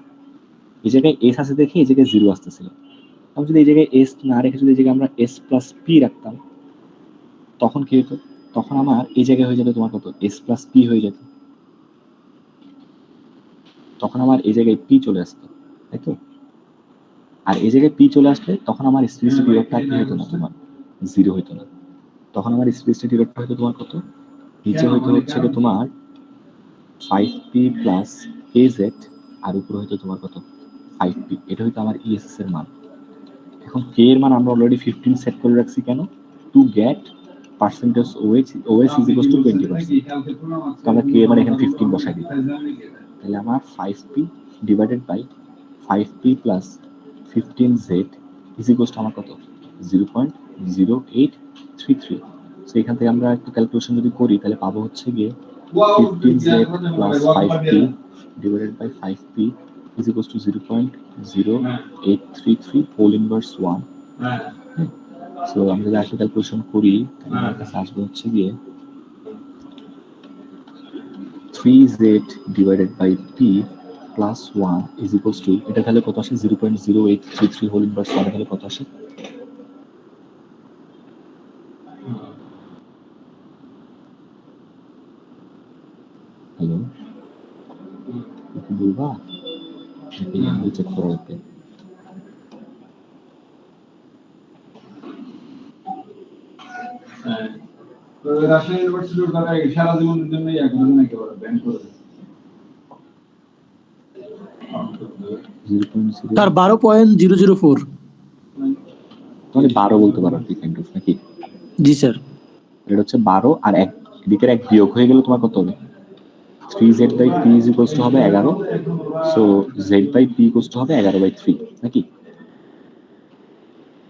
এই জায়গায় এস আছে দেখে এই জায়গায় জিরো আসতেছিল। আমি যদি এই জায়গায় এস না রেখে যদি এই জায়গায় আমরা এস প্লাস পি রাখতাম, তখন কি হতো? তখন আমার এই জায়গায় হয়ে যেত তোমার কত? এস প্লাস পি হয়ে যেত। তখন আমার এই জায়গায় পি চলে আসতো, তাই তো? আর এই জায়গায় পি চলে আসলে তখন আমার স্পেসিফিক পিরিয়ডটা কি হতো না, তোমার জিরো হইতো না। তখন আমার স্পেসিফিক পিরিয়ডটা হয়তো তোমার কত? নিচে হয়তো হচ্ছে তোমার 5p প্লাস এ জেড, আর উপরে হয়তো তোমার কত? 5p। এটা হয়তো আমার ইএসএস এর মান। এখন কে এর মান আমরা অলরেডি 15 সেট করে রাখছি কেন? To get percentage OS is equal two 20%। তো আমরা কে এর মান এখানে 15 বসাই দিই, তাহলে আমার 5p divided by 5p plus 15z is equal to আমার কত? 0.0833। সো এখান থেকে আমরা একটু ক্যালকুলেশন যদি করি, তাহলে পাবো হচ্ছে গিয়ে 15z plus 5p divided by 5p is equal to 0.0833 whole inverse 1। So আমরা যদি আসলে ক্যালকুলেশন করি, তাহলে আমার কাছে আসবে হচ্ছে গিয়ে 3z divided by p plus 1 is equals to, এটা তাহলে কত আসে 0.0833 হোল ইনভার্স 1 তাহলে কত আসে? হ্যালো, কি বলবা নাকি আমি চেক করা লাগবে? রাজশাহী ইউনিভার্সিটির দ্বারা সারা জীবনের জন্য একজন একেবারে ব্যান করে দেয়। 0.0 স্যার 12.004। তাহলে 12 বলতে পারো কি কাইন্ড অফ নাকি? জি স্যার। এটা হচ্ছে 12 আর এক দিকের এক বিয়োগ হয়ে গেলে তোমার কত হবে? 3z/p is equals to হবে 11, সো z/p equals to হবে 11/3 নাকি?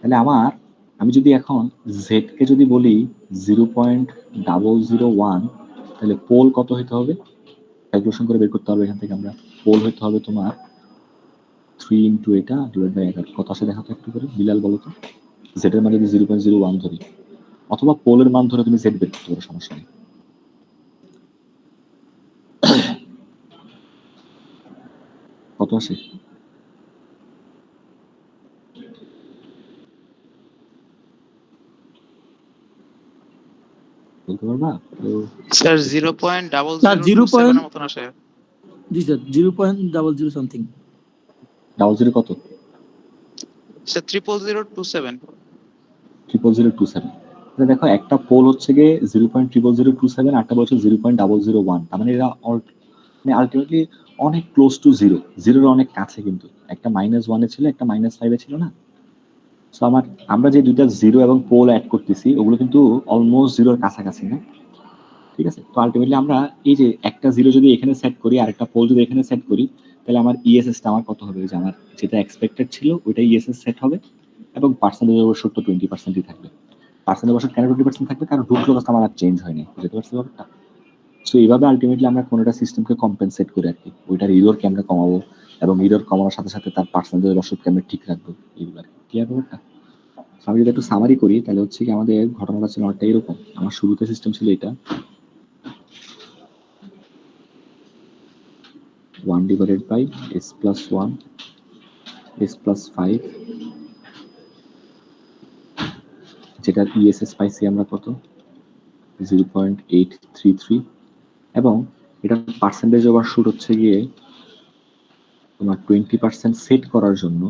তাহলে আমি যদি এখন z কে যদি বলি 0.001, তাহলে পোল কত হইতে হবে? ক্যালকুলেশন করে বের করতে হবে এখান থেকে আমরা। পোল হইতে হবে তোমার 3 ইন্টু এটা ডিভাইড বাই 11। কত আসে দেখো তো একটু করে, বিলাল বলো তো। z এর মান যদি 0.01 ধরি, অথবা পোলের মান ধরে তুমি z বের করতে পারো, সমস্যা নেই। কত আসে? বলতে পারবা তো? Sir 0.007 sir 0. এর মতন আসে। জি স্যার 0.00 সামথিং। 00 কত? স্যার 0.0027। 0.0027। তাহলে দেখো একটা পোল হচ্ছে গিয়ে 0.00027, আরেকটা বলছে 0.001। তার মানে এরা মানে আলটিমেটলি অনেক ক্লোজ টু জিরো, জিরোর অনেক কাছে, কিন্তু একটা -1 ছিল, একটা -5 ছিল না। সো আমরা যে দুইটা জিরো এবং পোল অ্যাড করতেছি ওগুলো কিন্তু অলমোস্ট জিরোর কাছাকাছি না, ঠিক আছে? তো আলটিমেটলি আমরা এই যে একটা জিরো যদি এখানে সেট করি আর একটা পোল যদি এখানে সেট করি, তাহলে আমার ইএসএসটা আমার কত হবে? যে আমার যেটা এক্সপেক্টেড ছিল ওইটা ইএসএস সেট হবে, এবং পার্সেন্টেজ অবশ্য তো 20%ই থাকবে। পার্সেন্টেজ অবশ্য কেন 20% থাকবে? কারণ রুট লোকাস আমার আর চেঞ্জ হয়নি, বুঝতে পারছি ব্যাপারটা? সো এইভাবে আলটিমেটলি আমরা কোনোটা সিস্টেমকে কম্পেনসেট করি আর কি, ওইটার ইররকে আমরা কমাবো, এবং ইরর কমানোর সাথে সাথে তার পার্সেন্টেজ অবশ্যকে আমরা ঠিক রাখবো, এইগুলো আর কি। ক্লিয়ার ব্যাপারটা? আমি যদি একটু সামারি করি তাহলে হচ্ছে কি আমাদের ঘটনাটা ছিল অনেকটা এরকম। আমার শুরুতে সিস্টেম ছিল এটা 1 divided by s plus 1 s plus 5, যেটার ইএসএস পাইছি আমরা কত? 0.833, এবং এটার পার্সেন্টেজ ওভারশুট হচ্ছে গিয়ে তোমার 20% সেট করার জন্য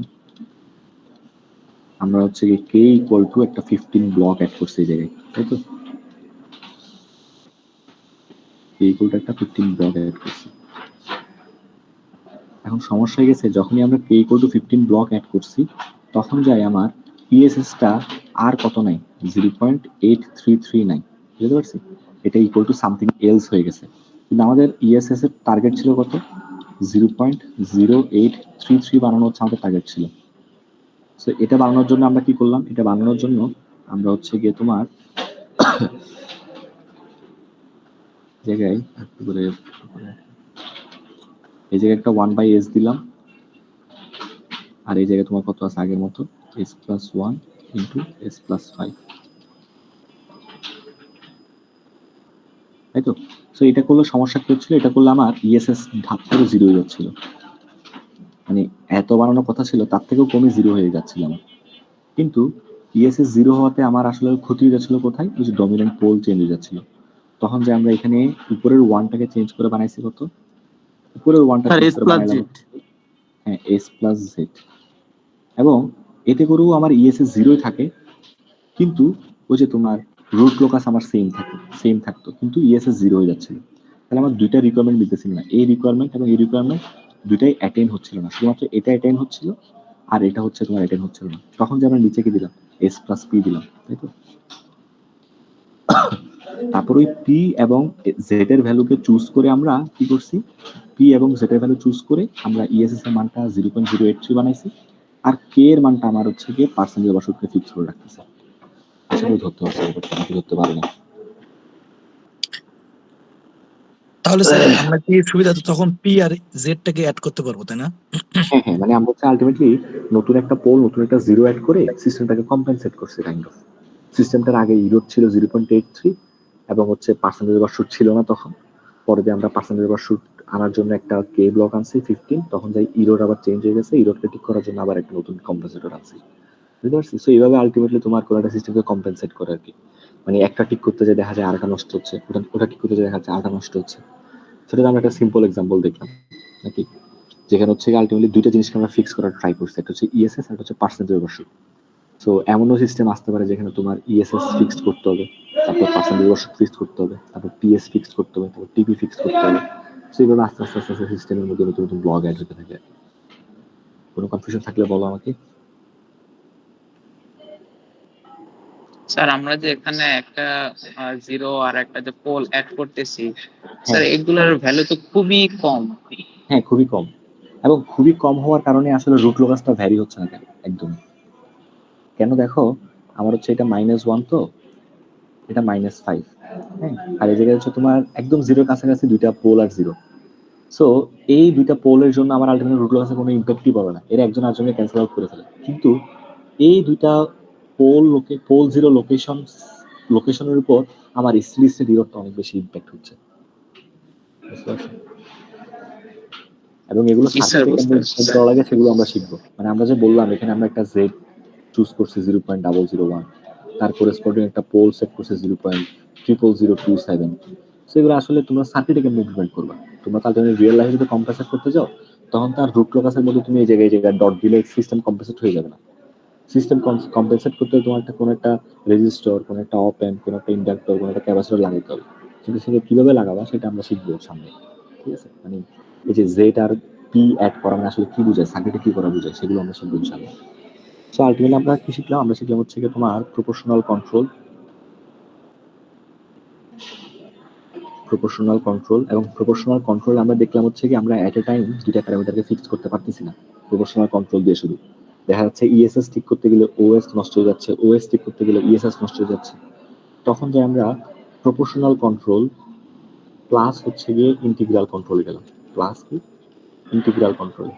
আমরা হচ্ছে গিয়ে k ইকুয়াল টু একটা 15 ব্লক অ্যাড করছি এই জায়গায়, তাই তো? k ইকুয়াল টু একটা 15 ব্লক অ্যাড করছি। এখন সমস্যা হয়ে গেছে, যখনই আমরা k equal to 15 block add করছি, তখন যায় আমার ইএসএসটা আর কত নাই? 0.8339, বুঝতে পারছি? এটা ইকুয়াল টু সামথিং এলস হয়ে গেছে, কিন্তু আমাদের ইএসএস এর টার্গেট ছিল কত? 0.0833 বানানো হচ্ছে আমাদের টার্গেট ছিল। সো এটা বানানোর জন্য আমরা কি করলাম? এটা বানানোর জন্য আমরা হচ্ছে গিয়ে তোমার জায়গায় এই জায়গায় একটা 1/s দিলাম, আর এই জায়গায় তোমার কত আছে আগের মতো? s plus 1 into s plus 5, তাই তো? সো এটা করলে সমস্যা কি হচ্ছিল? এটা করলে আমার ইএসএস ধাপ করে 0 হয়ে যাচ্ছিল, মানে এত বানানোর কথা ছিল তার থেকেও কমে 0 হয়ে যাচ্ছিল আমার। কিন্তু ইএসএস 0 হওয়াতে আমার আসলে ক্ষতি হয়ে যাচ্ছিল কোথায়? ওই যে ডমিনেন্ট পোল চেঞ্জ হয়ে যাচ্ছিল। তখন যে আমরা এখানে উপরের 1টাকে চেঞ্জ করে বানাইছি কত? উপরের 1টা স্যার চেঞ্জ s করে plus z। বানাইলাম, হ্যাঁ, s plus z, এবং এতে করেও আমার ইএসএস 0 থাকে, কিন্তু ওই যে তোমার রুট লোকাস আমার সেম থাকতো, কিন্তু ইএসএস 0 হয়ে যাচ্ছিল। তাহলে আমার দুইটা রিকোয়ারমেন্ট দিতেছিল না, এই রিকোয়ারমেন্ট এবং এই রিকোয়ারমেন্ট দুইটাই অ্যাটেইন হচ্ছিল না, শুধুমাত্র এটা অ্যাটেইন হচ্ছিল আর এটা হচ্ছে তোমার অ্যাটেইন হচ্ছিল না। তখন যে আমরা নিচে কি দিলাম? s plus p দিলাম, তাই তো? তারপর ওই পি এবং জেড এর ভ্যালুকে চুজ করে আমরা কি করছি? পি এবং জেড এর ভ্যালু চুজ করে আমরা ইএসএস এর মানটা 0.083 বানাইছি, আর কে এর মানটা আমার হচ্ছে গিয়ে পার্সেন্টেজ অবশ্যকে ফিক্স করে রাখতেছে। আসলে ধরতে পারছি, নাকি ধরতে পারি না? তাহলে স্যার আমরা কি সুবিধা তখন পি আর জেড টাকে অ্যাড করতে পারবো, তাই না? হ্যাঁ হ্যাঁ, মানে আমরা হচ্ছে আলটিমেটলি নতুন একটা পোল, নতুন একটা জিরো অ্যাড করে সিস্টেমটাকে কম্পেনসেট করছি কাইন্ড অফ। সিস্টেমটার আগে ইরোড ছিল 0.83, এবং হচ্ছে পার্সেন্টেজ অবশ্যক ছিল না তখন। পরে দিয়ে আমরা পার্সেন্টেজ অবশ্যক আনার জন্য একটা কে ব্লক আনছি 15, তখন যাই ইরোর আবার চেঞ্জ হয়ে গেছে, ইরোরকে ঠিক করার জন্য আবার একটা নতুন কম্পেনসেটর আনছি, বুঝতে পারছি? সো এইভাবে আলটিমেটলি তোমার কোনো একটা সিস্টেমকে কম্পেনসেট করে আর কি, মানে একটা ঠিক করতে যায় দেখা যায় আরেকটা নষ্ট হচ্ছে, ওটা ঠিক করতে যায় দেখা যাচ্ছে আরেকটা নষ্ট হচ্ছে। সেটা আমরা একটা সিম্পল এক্সাম্পল দেখলাম নাকি, যেখানে হচ্ছে আলটিমেটলি দুইটা জিনিসকে আমরা ফিক্স করার ট্রাই করছি, একটা হচ্ছে ইএসএস আর একটা হচ্ছে পার্সেন্টেজ ওভারশুট। সো এমনও সিস্টেম আসতে পারে যেখানে তোমার ইএসএস ফিক্সড করতে হবে, তারপর পার্সেন্টেজ ওভারশুট ফিক্সড করতে হবে, তারপর পিএস ফিক্সড করতে হবে, তারপর টিপি ফিক্সড করতে হবে। সো এইভাবে আস্তে আস্তে আস্তে আস্তে সিস্টেমের মধ্যে নতুন নতুন ব্লগ অ্যাড হতে থাকে। কোনো কনফিউশন থাকলে বলো আমাকে। স্যার আমরা যে এখানে একটা জিরো আর একটা যে পোল অ্যাড করতেছি স্যার, হ্যাঁ এগুলোর ভ্যালু তো খুবই কম। হ্যাঁ, খুবই কম, এবং খুবই কম হওয়ার কারণে আসলে রুট লোকাসটা ভ্যারি হচ্ছে না কেন একদম। কেন দেখো, আমার হচ্ছে এটা -1, তো এটা -5, হ্যাঁ, আর এই জায়গায় হচ্ছে তোমার একদম জিরোর কাছাকাছি দুইটা পোল আর জিরো। সো এই দুইটা পোলের জন্য আমার আলটিমেট রুট লোকাসে কোনো ইম্প্যাক্টই পড়ে না, এরা একজন আরেকজনকে ক্যান্সেল আউট করে ফেলে। কিন্তু এই দুইটা পোল জিরো লোকেশনের উপর আমার স্টিলিস্টেড ইরোরটা অনেক বেশি ইম্প্যাক্ট হচ্ছে, বুঝতে পারছো? এবং এগুলো জি স্যার, সার্কিটে বুঝতে কেমন পারছি ডিজাইন স্যার। করা লাগে সেগুলো আমরা শিখবো। মানে আমরা যে বললাম এখানে আমরা একটা জেড চুজ করছি 0.001, তার করেসপন্ডিং একটা পোল সেট করছে 0.00027। সেগুলো আসলে তোমরা সার্কিটে কেমন ইমপ্লিমেন্ট করবা, তোমরা তার জন্য রিয়েল লাইফে যদি কম্প্রেসার করতে যাও তখন তার রুট লোকাসের মধ্যে তুমি এই জায়গায় ডট দিলে সিস্টেম কম্প্রেসেট হয়ে যাবে না। সিস্টেম কম্পেনসেট করতে তোমার একটা কোনো একটা রেজিস্টর, কোনো একটা অপ অ্যাম্প, কোনো একটা ইন্ডাক্টর, কোনো একটা ক্যাপাসিটর লাগাতে হবে। কিন্তু সেটা কিভাবে লাগাবা সেটা আমরা শিখবো সামনে, ঠিক আছে? মানে এই যে জেড আর পি অ্যাড করা মানে আসলে কি বোঝায়, সার্কিটে কি করা বোঝায়, সেগুলো আমরা শিখবো ইনশাআল্লাহ। সো আলটিমেটলি আমরা কি শিখলাম, আমরা শিখলাম হচ্ছে কি তোমার প্রপোর্শনাল কন্ট্রোল এবং প্রপোর্শনাল কন্ট্রোল আমরা দেখলাম হচ্ছে কি আমরা এট এ টাইম দুইটা প্যারামিটারকে ফিক্স করতে পারতেছি না প্রপোর্শনাল কন্ট্রোল দিয়ে। শুধু দেখা যাচ্ছে ইএসএস ঠিক করতে গেলে ওএস নষ্ট হয়ে যাচ্ছে, ওএস ঠিক করতে গেলে ইএসএস নষ্ট হয়ে যাচ্ছে। তখন যে আমরা প্রপোর্শনাল কন্ট্রোল প্লাস হচ্ছে গিয়ে ইন্টিগ্রাল কন্ট্রোলে গেলাম, প্লাস কি ইন্টিগ্রাল কন্ট্রোল।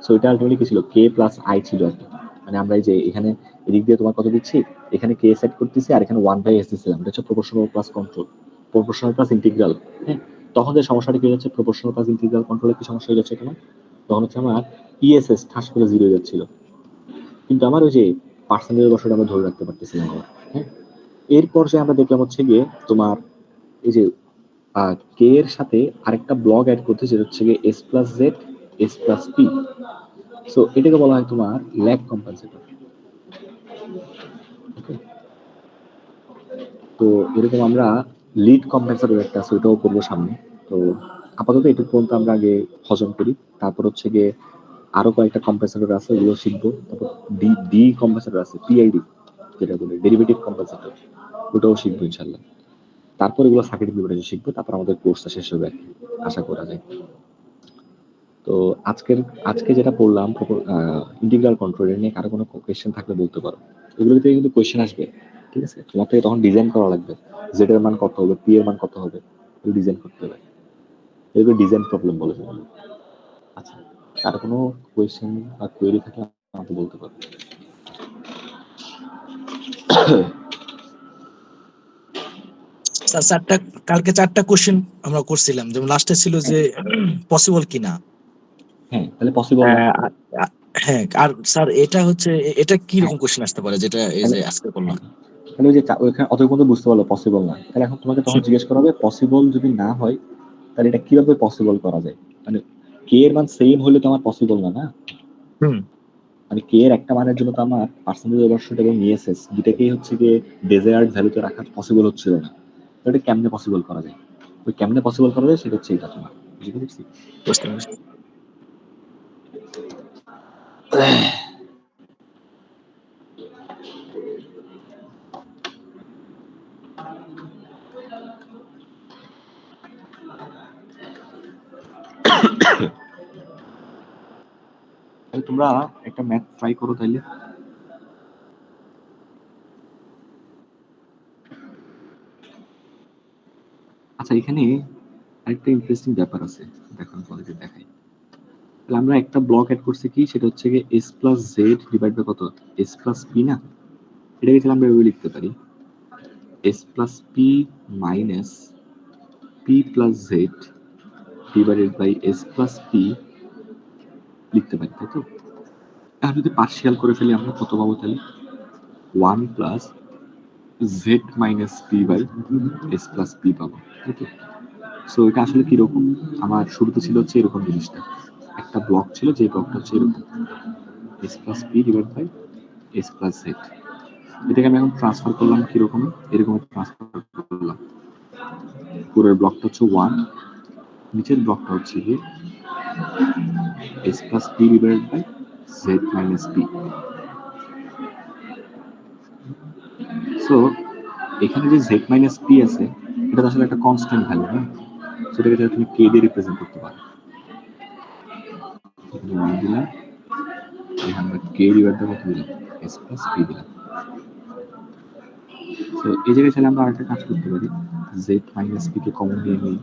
সো এটা আলটিমেটলি কি ছিল, কে প্লাস আই ছিল আর কি। মানে আমরা এই যে এখানে এদিক দিয়ে তোমার কত দিচ্ছি, এখানে কে সেট করতেছি আর এখানে 1/s দিচ্ছিলাম, এটা হচ্ছে proportional plus control, proportional plus integral. হ্যাঁ, তখন যে সমস্যাটা কি হচ্ছে, প্রপোর্শনাল প্লাস ইন্টিগ্রাল কন্ট্রোলে কি সমস্যা হয়ে যাচ্ছে তোমার, তখন হচ্ছে আমার ইএসএস ঠাস করে 0 হয়ে যাচ্ছিল, কিন্তু আমার ওই যে পার্সেন্টেজ বছরটা আমরা ধরে রাখতে পারতেছিলাম আবার। হ্যাঁ, এরপর যে আমরা দেখলাম হচ্ছে গিয়ে তোমার এই যে কে এর সাথে আরেকটা ব্লক অ্যাড করতে, যেটা হচ্ছে গিয়ে S plus Z S plus P. So এটাকে বলা হয় তোমার ল্যাগ কম্পেনসেটর। তো এরকম আমরা লিড কম্পেনসেটর একটা আছে, ওটাও করবো সামনে। তো আপাতত এটুকু পর্যন্ত আমরা আগে হজম করি, তারপর হচ্ছে গিয়ে আরো কয়েকটা কম্পেনসেটর আছে ওগুলো শিখবো। তারপর ডি ডি কম্পেনসেটর আছে, পিআইডি যেটা বলে ডেরিভেটিভ কম্পেনসেটর, ওটাও শিখবো ইনশাল্লাহ। তারপর এগুলো সার্কিট ইমপ্লিমেন্টেশন শিখবো, তারপর আমাদের কোর্সটা শেষ হবে আর কি, আশা করা যায়। তো আজকে যেটা পড়লাম ইন্টিগ্রাল কন্ট্রোল নিয়ে কারো কোনো কোয়েশ্চেন থাকলে বলতে পারো। এগুলো থেকে কিন্তু কোয়েশ্চেন আসবে, ঠিক আছে? তোমার থেকে তখন ডিজাইন করা লাগবে, জেড এর মান কত হবে, পি এর মান কত হবে, এগুলো ডিজাইন করতে হবে। এগুলো ডিজাইন প্রবলেম বলে যেগুলো। আচ্ছা, কারো কোনো কোয়েশ্চেন বা কোয়েরি থাকলে আমাকে বলতে পারো। স্যার কালকে 4টা কোশ্চেন আমরা করছিলাম, যেমন লাস্টে ছিল যে পসিবল কিনা। হ্যাঁ, তাহলে পসিবল না। আহ, হ্যাঁ, আর স্যার এটা হচ্ছে এটা কি হ্যাঁ, রকম কোশ্চেন আসতে পারে যেটা এই তাহলে যে আজকে করলাম? তাহলে ওই যে ওইখানে অত পর্যন্ত বুঝতে পারলো পসিবল না, তাহলে এখন তোমাকে তখন জিজ্ঞেস করা হবে পসিবল যদি না হয় তাহলে এটা কিভাবে পসিবল করা যায়। মানে কে এর মান সেম হলে তো আমার পসিবল না, না? হুম, মানে কে এর একটা মানের জন্য তো আমার পার্সেন্টেজ ওভারশুট এবং ইএসএস দুটাকেই হচ্ছে গিয়ে ডেজায়ার্ড ভ্যালুতে রাখা পসিবল হচ্ছিল না। তো এটা কেমনে পসিবল করা যায়, ওই কেমনে পসিবল করা যায় সেটা হচ্ছে এটা তোমার, বুঝতে পেরেছি? বুঝতে পারছি। তাহলে তোমরা একটা ম্যাথ ট্রাই করো তাইলে। আচ্ছা, এখানে আরেকটা ইন্টারেস্টিং ব্যাপার আছে, দেখো আমি তোমাদেরকে দেখাই। তাহলে আমরা একটা ব্লক অ্যাড করছি কি, সেটা হচ্ছে গিয়ে S plus Z divide by কত, এস প্লাস পি না? এটাকে তাহলে আমরা এভাবে লিখতে পারি S plus P minus P plus Z divided by S plus P লিখতে পারি, তাই তো? এখন যদি পার্শিয়াল করে ফেলি আমরা কত পাবো তাহলে? 1 plus Z minus P by S plus P পাবো, তাই তো? সো এটা আসলে কিরকম? আমার শুরুতে ছিল হচ্ছে এরকম জিনিসটা, একটা ব্লক ছিল যে ব্লকটা হচ্ছে এরকম S plus P divide by S plus Z. এটাকে আমি এখন ট্রান্সফার করলাম কিরকম? এরকম ট্রান্সফার করলাম। পুরো ব্লকটা হচ্ছে 1, নিচের ব্লকটা হচ্ছে গিয়ে S plus P divide by Z minus P. So এখানে যে জেড মাইনাস পি আছে এটা আসলে একটা কনস্ট্যান্ট ভ্যালু, হ্যাঁ? সেটাকে তুমি কে দিয়ে রিপ্রেজেন্ট করতে পারো। 1 দিলাম, এখানে আমরা কে ডিভাইড বাই কত দিলাম? এস প্লাস পি দিলাম। সো এই জায়গায় চাইলে আমরা আরেকটা কাজ করতে পারি, Z minus P K common নিয়ে নিই।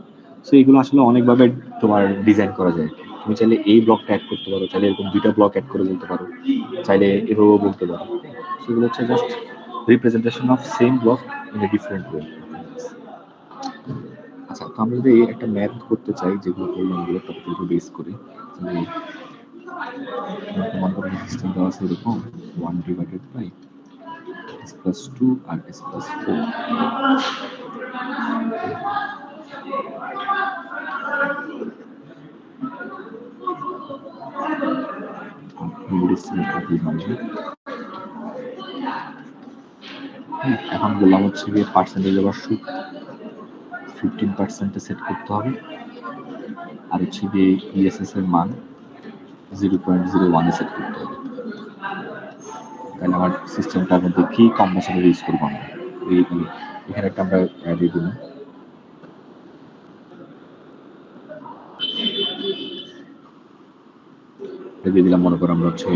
সো এগুলো আসলে অনেকভাবে তোমার ডিজাইন করা যায়। তুমি চাইলে এই ব্লকটা অ্যাড করতে পারো, চাইলে এরকম দুইটা ব্লক অ্যাড করে বলতে পারো, চাইলে এভাবেও বলতে পারো। সেগুলো হচ্ছে just representation of same block in a different way. আচ্ছা, তো আমরা যদি একটা ম্যাথ করতে চাই, যেগুলো করলাম এগুলো টপিকের উপর বেস করে, মনে করেন সিস্টেম দেওয়া আছে এরকম 1 ডিভাইডেড বাই এস প্লাস 2 আর এস প্লাস 4। এখন বললাম হচ্ছে গিয়ে পার্সেন্টেজ আবার 15% সেট করতে হবে, আর হচ্ছে গিয়ে ইএসএস এর মান 0.01 এ সেট করতে হবে। তাহলে আমার সিস্টেমটার মধ্যে কি কম্বিনেশনের ইউজ করবো আমরা, এখানে একটা আমরা দিয়ে দিলাম, দিয়ে দিলাম মনে করো আমরা হচ্ছে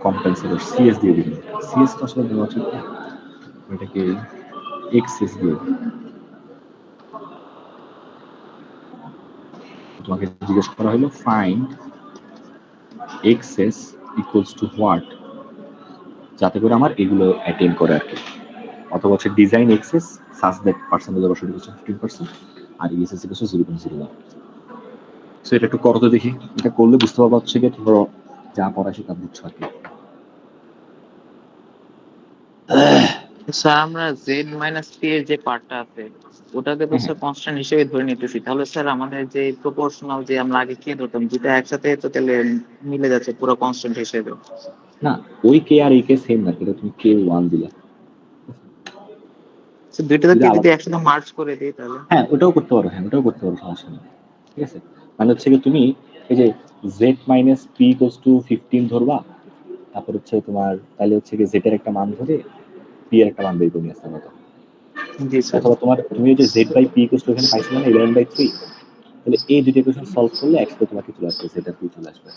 কম্পেনসেটর সিএস দিয়ে দিলাম। সিএস তো আসলে দেওয়া উচিত না, এটাকে এক্সএস দিয়ে। তোমাকে জিজ্ঞেস করা হলো find XS equals to what, যাতে করে আমার এগুলো অ্যাটেন্ড করে আর কি। অথবা হচ্ছে design excess such that percentage of 15% আর ইএসএস ইকুয়ালস টু 0.01। সো এটা একটু করো তো দেখি, এটা করলে বুঝতে পারবা হচ্ছে কি ধরো যা পড়াশি তা বুঝছো আর কি। স্যার আমরা জেড মাইনাস পি এর যে পার্টটা আছে ওটাকে তো স্যার কনস্ট্যান্ট হিসেবে ধরে নিতেছি, তাহলে স্যার আমাদের যে প্রপোর্শনাল যে আমরা আগে কে ধরতাম যেটা একসাথে তো তাহলে মিলে যাচ্ছে পুরো কনস্ট্যান্ট হিসেবে। না, ওই কে আর এই কে সেম না, এটা তুমি কে 1 দিলা, দুইটাকে যদি একসাথে মার্জ করে দিই তাহলে। হ্যাঁ ওটাও করতে পারো, হ্যাঁ ওটাও করতে পারো, সমস্যা নেই। ঠিক আছে, মানে হচ্ছে কি তুমি এই যে Z minus P equals two 15 ধরবা, তারপর হচ্ছে তোমার তাহলে হচ্ছে কি জেড এর একটা মান ধরে পি এর একটা মান বের করে নিয়ে আসতে হবে। জি স্যার। অথবা তোমার তুমি যে Z by P equals to এখানে পাইছিলে না 11/3, তাহলে এই দুটো ইকুয়েশন সলভ করলে একসাথে তোমাকে চলে আসবে, জেড আর পি চলে আসবে।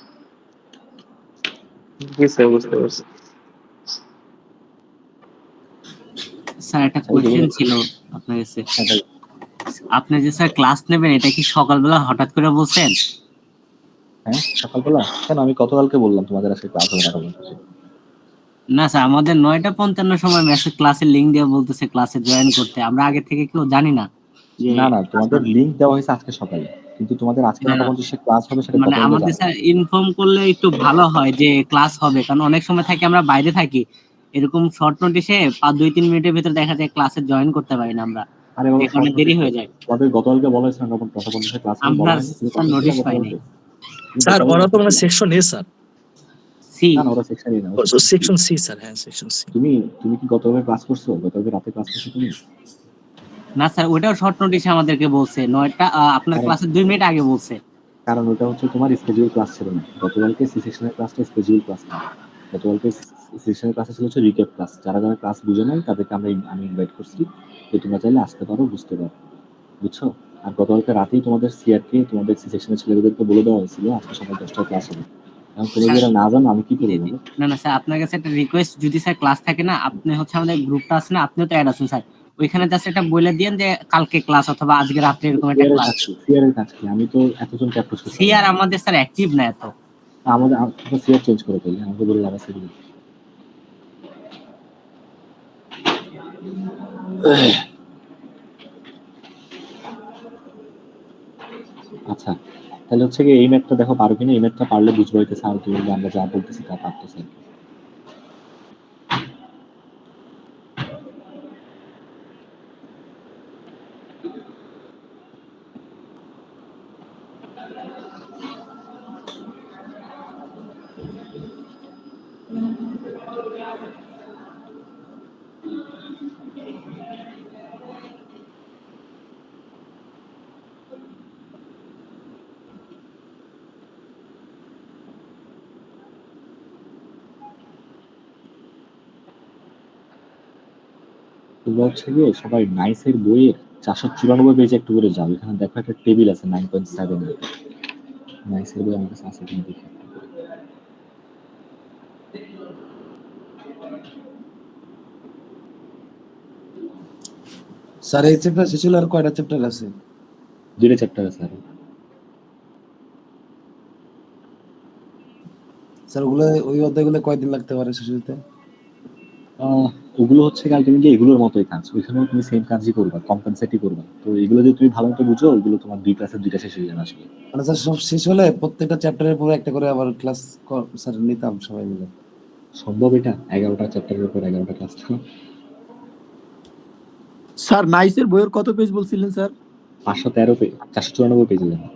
জি স্যার, বুঝতে পারছি। স্যার একটা কোশ্চেন ছিল আপনার কাছে। আপনি যে স্যার ক্লাস নেবেন এটা কি সকালবেলা হঠাৎ করে বলছেন? হ্যাঁ সকালবেলা কেন? আমি গতকালকে বললাম তোমাদের আজকে ক্লাস হবে না বলতেছি। না স্যার, আমাদের 9:55 সময় মেসেজ ক্লাসের লিংক দিয়ে বলতেছে ক্লাসে জয়েন করতে। আমরা আগে থেকে কেউ জানি না যে না না, তোমাদের লিংক দেওয়া হয়েছে আজকে সকালে, কিন্তু তোমাদের আজকে 9:50 ক্লাস হবে সেটা মানে কত আমাদের স্যার ইনফর্ম করলে একটু ভালো হয় যে ক্লাস হবে, কারণ অনেক সময় থাকি আমরা বাইরে থাকি, এরকম শর্ট নোটিসে 2-3 মিনিটের ভিতর দেখা যায় ক্লাসে জয়েন করতে পারি না আমরা, আরে বাবা এখানে দেরি হয়ে যায়। তোমাদের গতকালকে বলা হয়েছে না 9:50 ক্লাস হবে, আমরা বলা হয়েছে স্যার নোটিস পাইনি। স্যার ওরা তো মানে সেকশন এ স্যার, সি না না ওরা সেকশনই না, সেকশন সি স্যার, হ্যাঁ সেকশন সি। তুমি কি গতকালকে ক্লাস করছো? গতকালকে রাতে ক্লাস করছো তুমি? না স্যার, ওটাও শর্ট নোটিসে আমাদেরকে বলছে 9টা, আপনার ক্লাসের 2 মিনিট আগে বলছে। কারণ ওটা হচ্ছে তোমার স্কেডিউল ক্লাস ছিল না, গতকালকে সি সেকশনের ক্লাসটা স্কেডিউল ক্লাস না, গতকালকে সি সেকশনের ক্লাসে ছিল হচ্ছে রিক্যাপ ক্লাস। যারা যারা ক্লাস বুঝে নাই তাদেরকে আমি ইনভাইট করছি যে তোমরা চাইলে আসতে পারো, বুঝতে পারো, বুঝছো? আর গতকালকে রাতেই তোমাদের সিআরকে তোমাদের সি সেকশনের ছেলেদেরকে বলে দেওয়া হয়েছিল আজকে সকাল 10টায় ক্লাস হবে। এখন তুমি যারা না জানো আমি কি করবো বলো? না না স্যার, আপনার কাছে একটা রিকোয়েস্ট, যদি স্যার ক্লাস থাকে না, আপনি হচ্ছে আমাদের গ্রুপটা আছে না, আপনিও তো অ্যাড আছেন স্যার, ওইখানে জাস্ট এটা বলে দিয়েন যে কালকে ক্লাস অথবা আজকে রাতে এরকম একটা ক্লাস। সিআর এর কাজ কি? আমি তো এতজন ক্যাপ্টার করছি। সিআর আমাদের স্যার অ্যাক্টিভ না এত। আমাদের সিআর চেঞ্জ করে ফেলি, আমাকে বলে লাভ আছে? আচ্ছা, তাহলে হচ্ছে কি এই ম্যাথটা দেখো পারো কিনা, এই ম্যাথটা পারলে বুঝবো হইতেছে আর তুমি আমরা যা বলতেছি তা পারতেছে। তোমরা হচ্ছে গিয়ে সবাই নাইসের বইয়ের 494 পেজে একটু করে যাও, এখানে দেখো একটা টেবিল আছে 9.7 এর। নাইসের বই আমার কাছে আছে কিনা দেখি। স্যার এই চ্যাপ্টার শেষ হলো, আর কয়টা চ্যাপ্টার আছে? 2টা চ্যাপ্টার আছে আর। স্যার ওগুলো ওই অধ্যায়গুলো কয়দিন লাগতে পারে শেষ হতে? ওগুলো হচ্ছে আলটিমেটলি এগুলোর মতোই কাজ, ওইখানেও তুমি সেম কাজই করবা, কম্পেনসেটই করবা। তো এগুলো যদি তুমি ভালো মতো বুঝো, ওইগুলো তোমার 2 ক্লাসে 2টা শেষ হয়ে যাবে আসলে। মানে স্যার সব শেষ হলে প্রত্যেকটা চ্যাপ্টারের পরে একটা করে আবার ক্লাস স্যার নিতাম সবাই মিলে। সম্ভব এটা? 11টা চ্যাপ্টারের উপর 11টা ক্লাস। স্যার নাইসের বইয়ের কত পেজ বলছিলেন স্যার? 513 পেজ, 494 পেজে যাবে।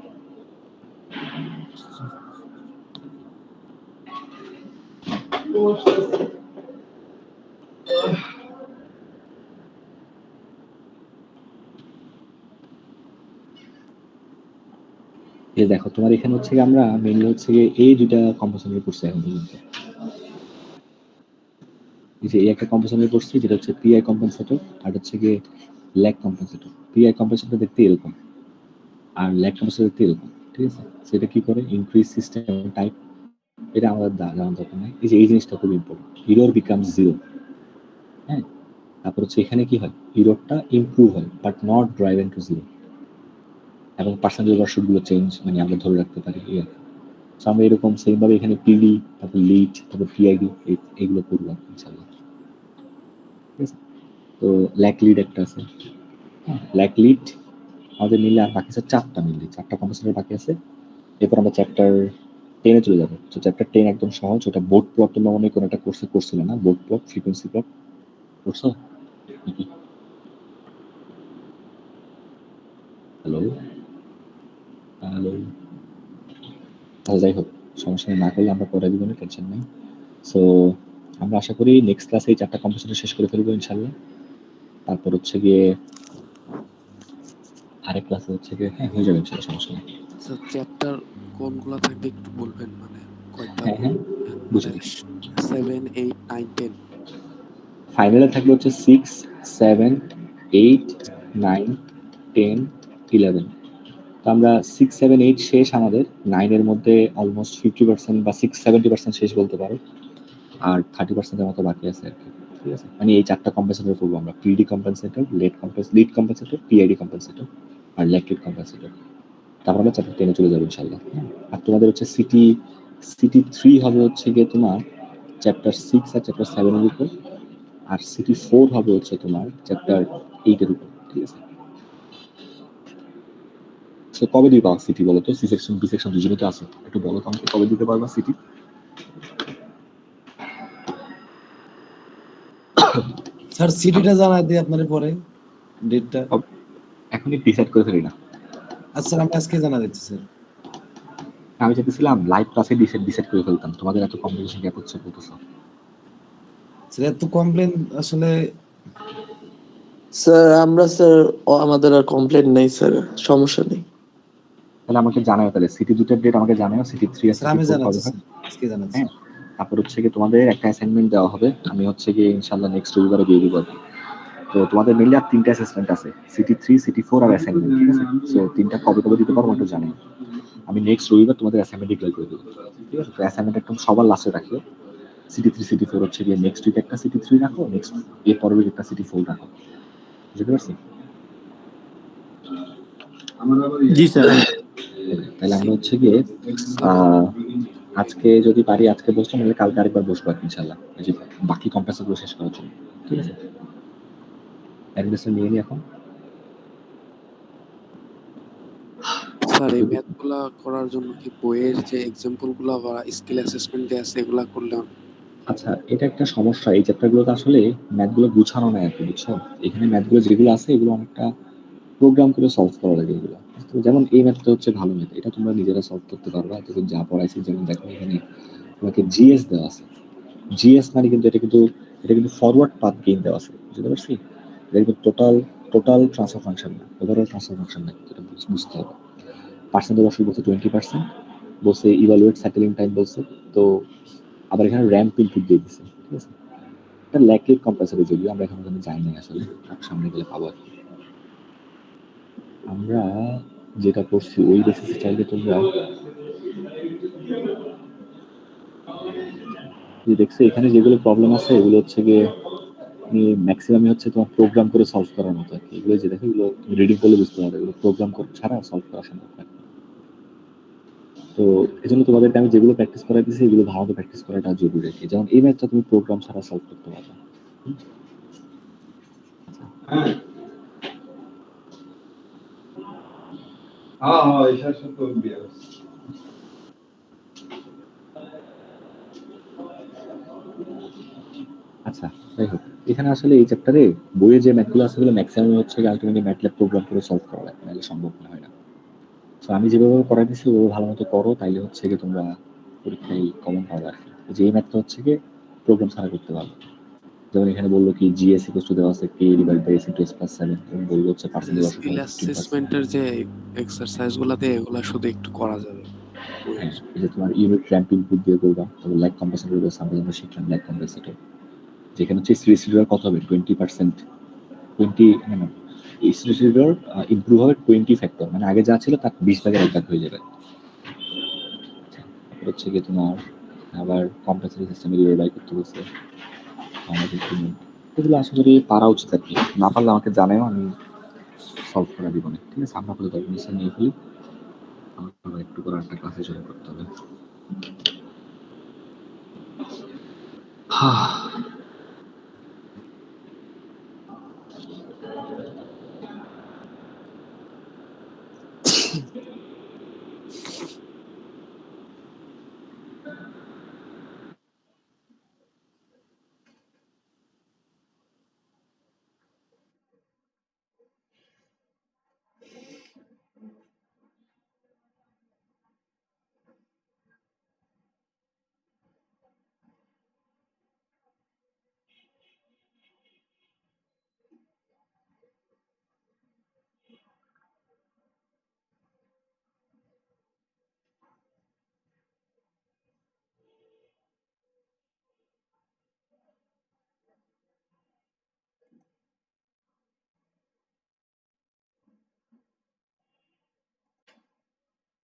এই দেখো তোমার এখানে হচ্ছে গিয়ে আমরা মেইনলি হচ্ছে গিয়ে এই 2টা কম্পোজিশন নিয়ে পড়ছি এখন পর্যন্ত। এই যে এই একটা কম্পোজিশন নিয়ে পড়ছি যেটা হচ্ছে পিআই কম্পেনসেটর, আর হচ্ছে গিয়ে ল্যাগ কম্পেনসেটর। পিআই কম্পেনসেটর দেখতে এরকম, আর ল্যাগ কম্পেনসেটর দেখতে এরকম, ঠিক আছে? সেটা কি করে, ইনক্রিজ সিস্টেম টাইপ, এটা আমাদের জানার দরকার নাই। এই যে এই জিনিসটা খুব ইম্পর্টেন্ট, ইরর বিকামস জিরো। হ্যাঁ, তারপর হচ্ছে এখানে কি হয়, ইররটা ইমপ্রুভ হয় but not driven to zero, এবং পার্সেন্টেজ ওভারশুট গুলো চেঞ্জ মানে আমরা ধরে রাখতে পারি। So আমরা এরকম সেম ভাবে এখানে পিডি, তারপর লিড, তারপর পিআইডি এগুলো করবো ইনশাআল্লাহ, ঠিক আছে? তো ল্যাক লিড একটা আছে, ল্যাক লিড আমাদের মিললে আর বাকি আছে 4টা, মিললে 4টা কম্পোজিশনের বাকি আছে। এরপর আমরা চ্যাপ্টার 10-এ চলে যাবো। তো চ্যাপ্টার 10 একদম সহজ, ওটা বোর্ড প্লট তোমরা মনে হয় কোনো একটা কোর্সে করছিল না, বোর্ড প্লট, ফ্রিকোয়েন্সি প্লট করছো নাকি? হ্যালো হ্যালো, আচ্ছা যাই হোক, সমস্যা নেই, না করলে আমরা পরে দিব না, টেনশন নেই। সো আমরা আশা করি নেক্সট ক্লাসে এই 4টা কম্পোজিশন শেষ করে ফেলবো ইনশাআল্লাহ। তারপর হচ্ছে গিয়ে আরেক ক্লাসে হচ্ছে গিয়ে হ্যাঁ হয়ে যাবে ইনশাআল্লাহ, সমস্যা নেই। স্যার চ্যাপ্টার কোনগুলা থাকবে একটু বলবেন, মানে কয়টা? হ্যাঁ হ্যাঁ মানে বুঝে গেছি। 7, 8, 9, 10। ফাইনালে থাকবে হচ্ছে 6, 7, 8, 9, 10, 11। তো আমরা 6, 7, 8 শেষ আমাদের, 9 এর মধ্যে অলমোস্ট 50% বা 70% শেষ বলতে পারো, আর 30% মতো বাকি আছে আর কি, ঠিক আছে? মানে এই 4টা কম্পেনসেটর করবো আমরা, পিডি কম্পেনসেটর, লিড কম্পেনসেটর, পিআইডি কম্পেনসেটর, আর ল্যাকটিড কম্পেনসেটর। তারপর আমরা চ্যাপ্টার 10-এ চলে যাবো ইনশাআল্লাহ। আর তোমাদের হচ্ছে সিটি 3 হবে হচ্ছে গিয়ে তোমার চ্যাপ্টার 6 আর চ্যাপ্টার 7 এর উপর, আর সিটি 4 হবে হচ্ছে তোমার চ্যাপ্টার 8 এর উপর, ঠিক আছে? সো কবে দিবা সিটি বলো তো? সি সেকশন বি সেকশন দুজনেই তো আছে, একটু বলো তো আমাকে কবে দিতে পারবা সিটি? স্যার সিটিটা জানাই দিই আপনার পরে ডেটটা। এখনই ডিসাইড করে ফেলি না, আচ্ছা আমি আজকে জানা দিচ্ছি স্যার। আমি চাইতেছিলাম লাইভ ক্লাসে ডিসাইড করে ফেলতাম, তোমাদের এত কম্পিটিশন গ্যাপ হচ্ছে বলতেছো। স্যার এত কমপ্লেন আসলে স্যার আমরা স্যার আমাদের আর কমপ্লেন নেই স্যার, সমস্যা নেই। তাহলে আমাকে জানাও, তাহলে সিটি 2টার ডেট আমাকে জানাও, সিটি 3 আর স্যার সিটি আমি 4 জানাচ্ছি কবে হয়। স্যার, আজকে জানাচ্ছি। হ্যাঁ, তারপর হচ্ছে কি তোমাদের একটা অ্যাসাইনমেন্ট দেওয়া হবে, আমি হচ্ছে গিয়ে ইনশাআল্লাহ নেক্সট রবিবারে দিয়ে দিব। তো তোমাদের মিললে আর 3টা অ্যাসেসমেন্ট আছে, সিটি 3, সিটি 4 আর অ্যাসাইনমেন্ট, ঠিক আছে? সো 3টা কবে কবে দিতে পারবো একটু জানাই, আমি নেক্সট রবিবার তোমাদের অ্যাসাইনমেন্ট ডিক্লেয়ার করে দেবো, ঠিক আছে? তো অ্যাসাইনমেন্ট একদম সবার লাস্টে রাখিও। সিটি 3, সিটি 4 হচ্ছে গিয়ে নেক্সট উইক একটা সিটি 3 রাখো, নেক্সট এর পরের উইক একটা সিটি 4 রাখো, বুঝতে পারছি? জি স্যার। তাহলে আমরা হচ্ছে গিয়ে আজকে যদি পারি আজকে বসবো, নাহলে কালকে আরেকবার বসবো আর কি ইনশাআল্লাহ, এই যে বাকি কম্পাসের গুলো শেষ করার জন্য, ঠিক আছে? অ্যাডমিশন নিয়ে নি এখন। স্যার এই ম্যাথ গুলা করার জন্য কি বইয়ের যে এক্সাম্পল গুলা বা স্কিল অ্যাসেসমেন্ট যে আছে এগুলা করলে আচ্ছা, এটা একটা সমস্যা। এই চ্যাপ্টারগুলোতে আসলে ম্যাথগুলো গুছানো নাই আর কি, বুঝছো? এখানে ম্যাথগুলো যেগুলো আছে এগুলো অনেকটা প্রোগ্রাম করে সলভ করা লাগে এগুলো। তো যেমন এই ম্যাথটা হচ্ছে ভালো ম্যাথ, এটা তোমরা নিজেরা সলভ করতে পারবা। তোকে যা পড়াইছি, যেমন দেখো এখানে তোমাকে জিএস দেওয়া আছে। জিএস মানে কিন্তু এটা কিন্তু ফরওয়ার্ড পাথ গেইন দেওয়া আছে, বুঝতে পারছি? এটা কিন্তু টোটাল টোটাল ট্রান্সফার ফাংশন না, ওভারঅল ট্রান্সফার ফাংশন না, এটা বুঝতে হবে। পার্সেন্টেজ অবশ্যই বলছে 20%, বলছে ইভালুয়েট সেটেলিং টাইম বলছে। তো আবার এখানে র্যাম্প ইনপুট দিয়ে দিচ্ছে, ঠিক আছে? এটা ল্যাকলিট কম্পালসারি, যদিও আমরা এখন ওখানে যাই নাই আসলে, সামনে গেলে পাবো আর কি। আমরা যেটা করছি ওই বেসিসে চাইলে তোমরা যে দেখছো এখানে যেগুলো প্রবলেম আছে এগুলো হচ্ছে গিয়ে ম্যাক্সিমামই হচ্ছে তোমার প্রোগ্রাম করে সলভ করার মতো আর কি। এগুলো যে দেখো এগুলো তুমি রিডিং করলে বুঝতে পারবে, এগুলো প্রোগ্রাম করে ছাড়া সলভ করা সম্ভব না। তো এই জন্য তোমাদেরকে আমি যেগুলো প্র্যাকটিস করাই দিচ্ছি এগুলো ভালো মতো প্র্যাকটিস করাটা জরুরি আর কি। যেমন এই ম্যাথটা তুমি প্রোগ্রাম ছাড়া সলভ করতে পারবে। হ্যাঁ হ্যাঁ হ্যাঁ, ऐसा सब तो दिया। আচ্ছা, যাই হোক, এখানে আসলে এই চ্যাপ্টারে বইয়ে যে ম্যাথগুলো আছে এগুলো ম্যাক্সিমাম হচ্ছে আলটিমেটলি ম্যাটল্যাব প্রোগ্রাম করে সলভ করা লাগে, নাহলে সম্ভব না হয় না। তো আমি যেভাবে করাই দিচ্ছি ওভাবে ভালো মতো করো, তাইলে হচ্ছে কি তোমরা পরীক্ষায় কমন পাবে আর কি। যে এই ম্যাথটা হচ্ছে কি প্রোগ্রাম ছাড়া করতে পারবে। যেমন এখানে বললো কি জিএস ইকুয়াল টু দেওয়া আছে K divide by s into s plus 7, এবং বললো হচ্ছে পার্সেন্টেজ অফ স্কিল 15%। অ্যাসেসমেন্টের যে এক্সারসাইজ গুলাতে এগুলা শুধু একটু করা যাবে হ্যাঁ, বইয়ের। এই যে তোমার ইউনিট র্যাম্প ইনপুট দিয়ে করবা, তারপর লাইক কম্পারেসর করবে, সামনে আমরা শিখলাম লাইক কম্পারেসর, যেখানে হচ্ছে সিরিজ কত হবে 20%, 20 না না, এই সিরিজ ইমপ্রুভ হবে 20 ফ্যাক্টর, মানে আগে যা ছিল তার 20 ভাগের 1 ভাগ হয়ে যাবে। তারপর হচ্ছে কি তোমার আবার কম্পারেসর সিস্টেমে রিভাই করতে বলছে আমাদের জন্য। এগুলো আশা করি পারা উচিত আর কি, না পারলে আমাকে জানাও, আমি সলভ করে দিব না, ঠিক আছে? আমরা আপাতত অ্যাডমিশন নিয়ে ফেলি, আমার একটু করে একটা ক্লাসে জয়েন করতে হবে।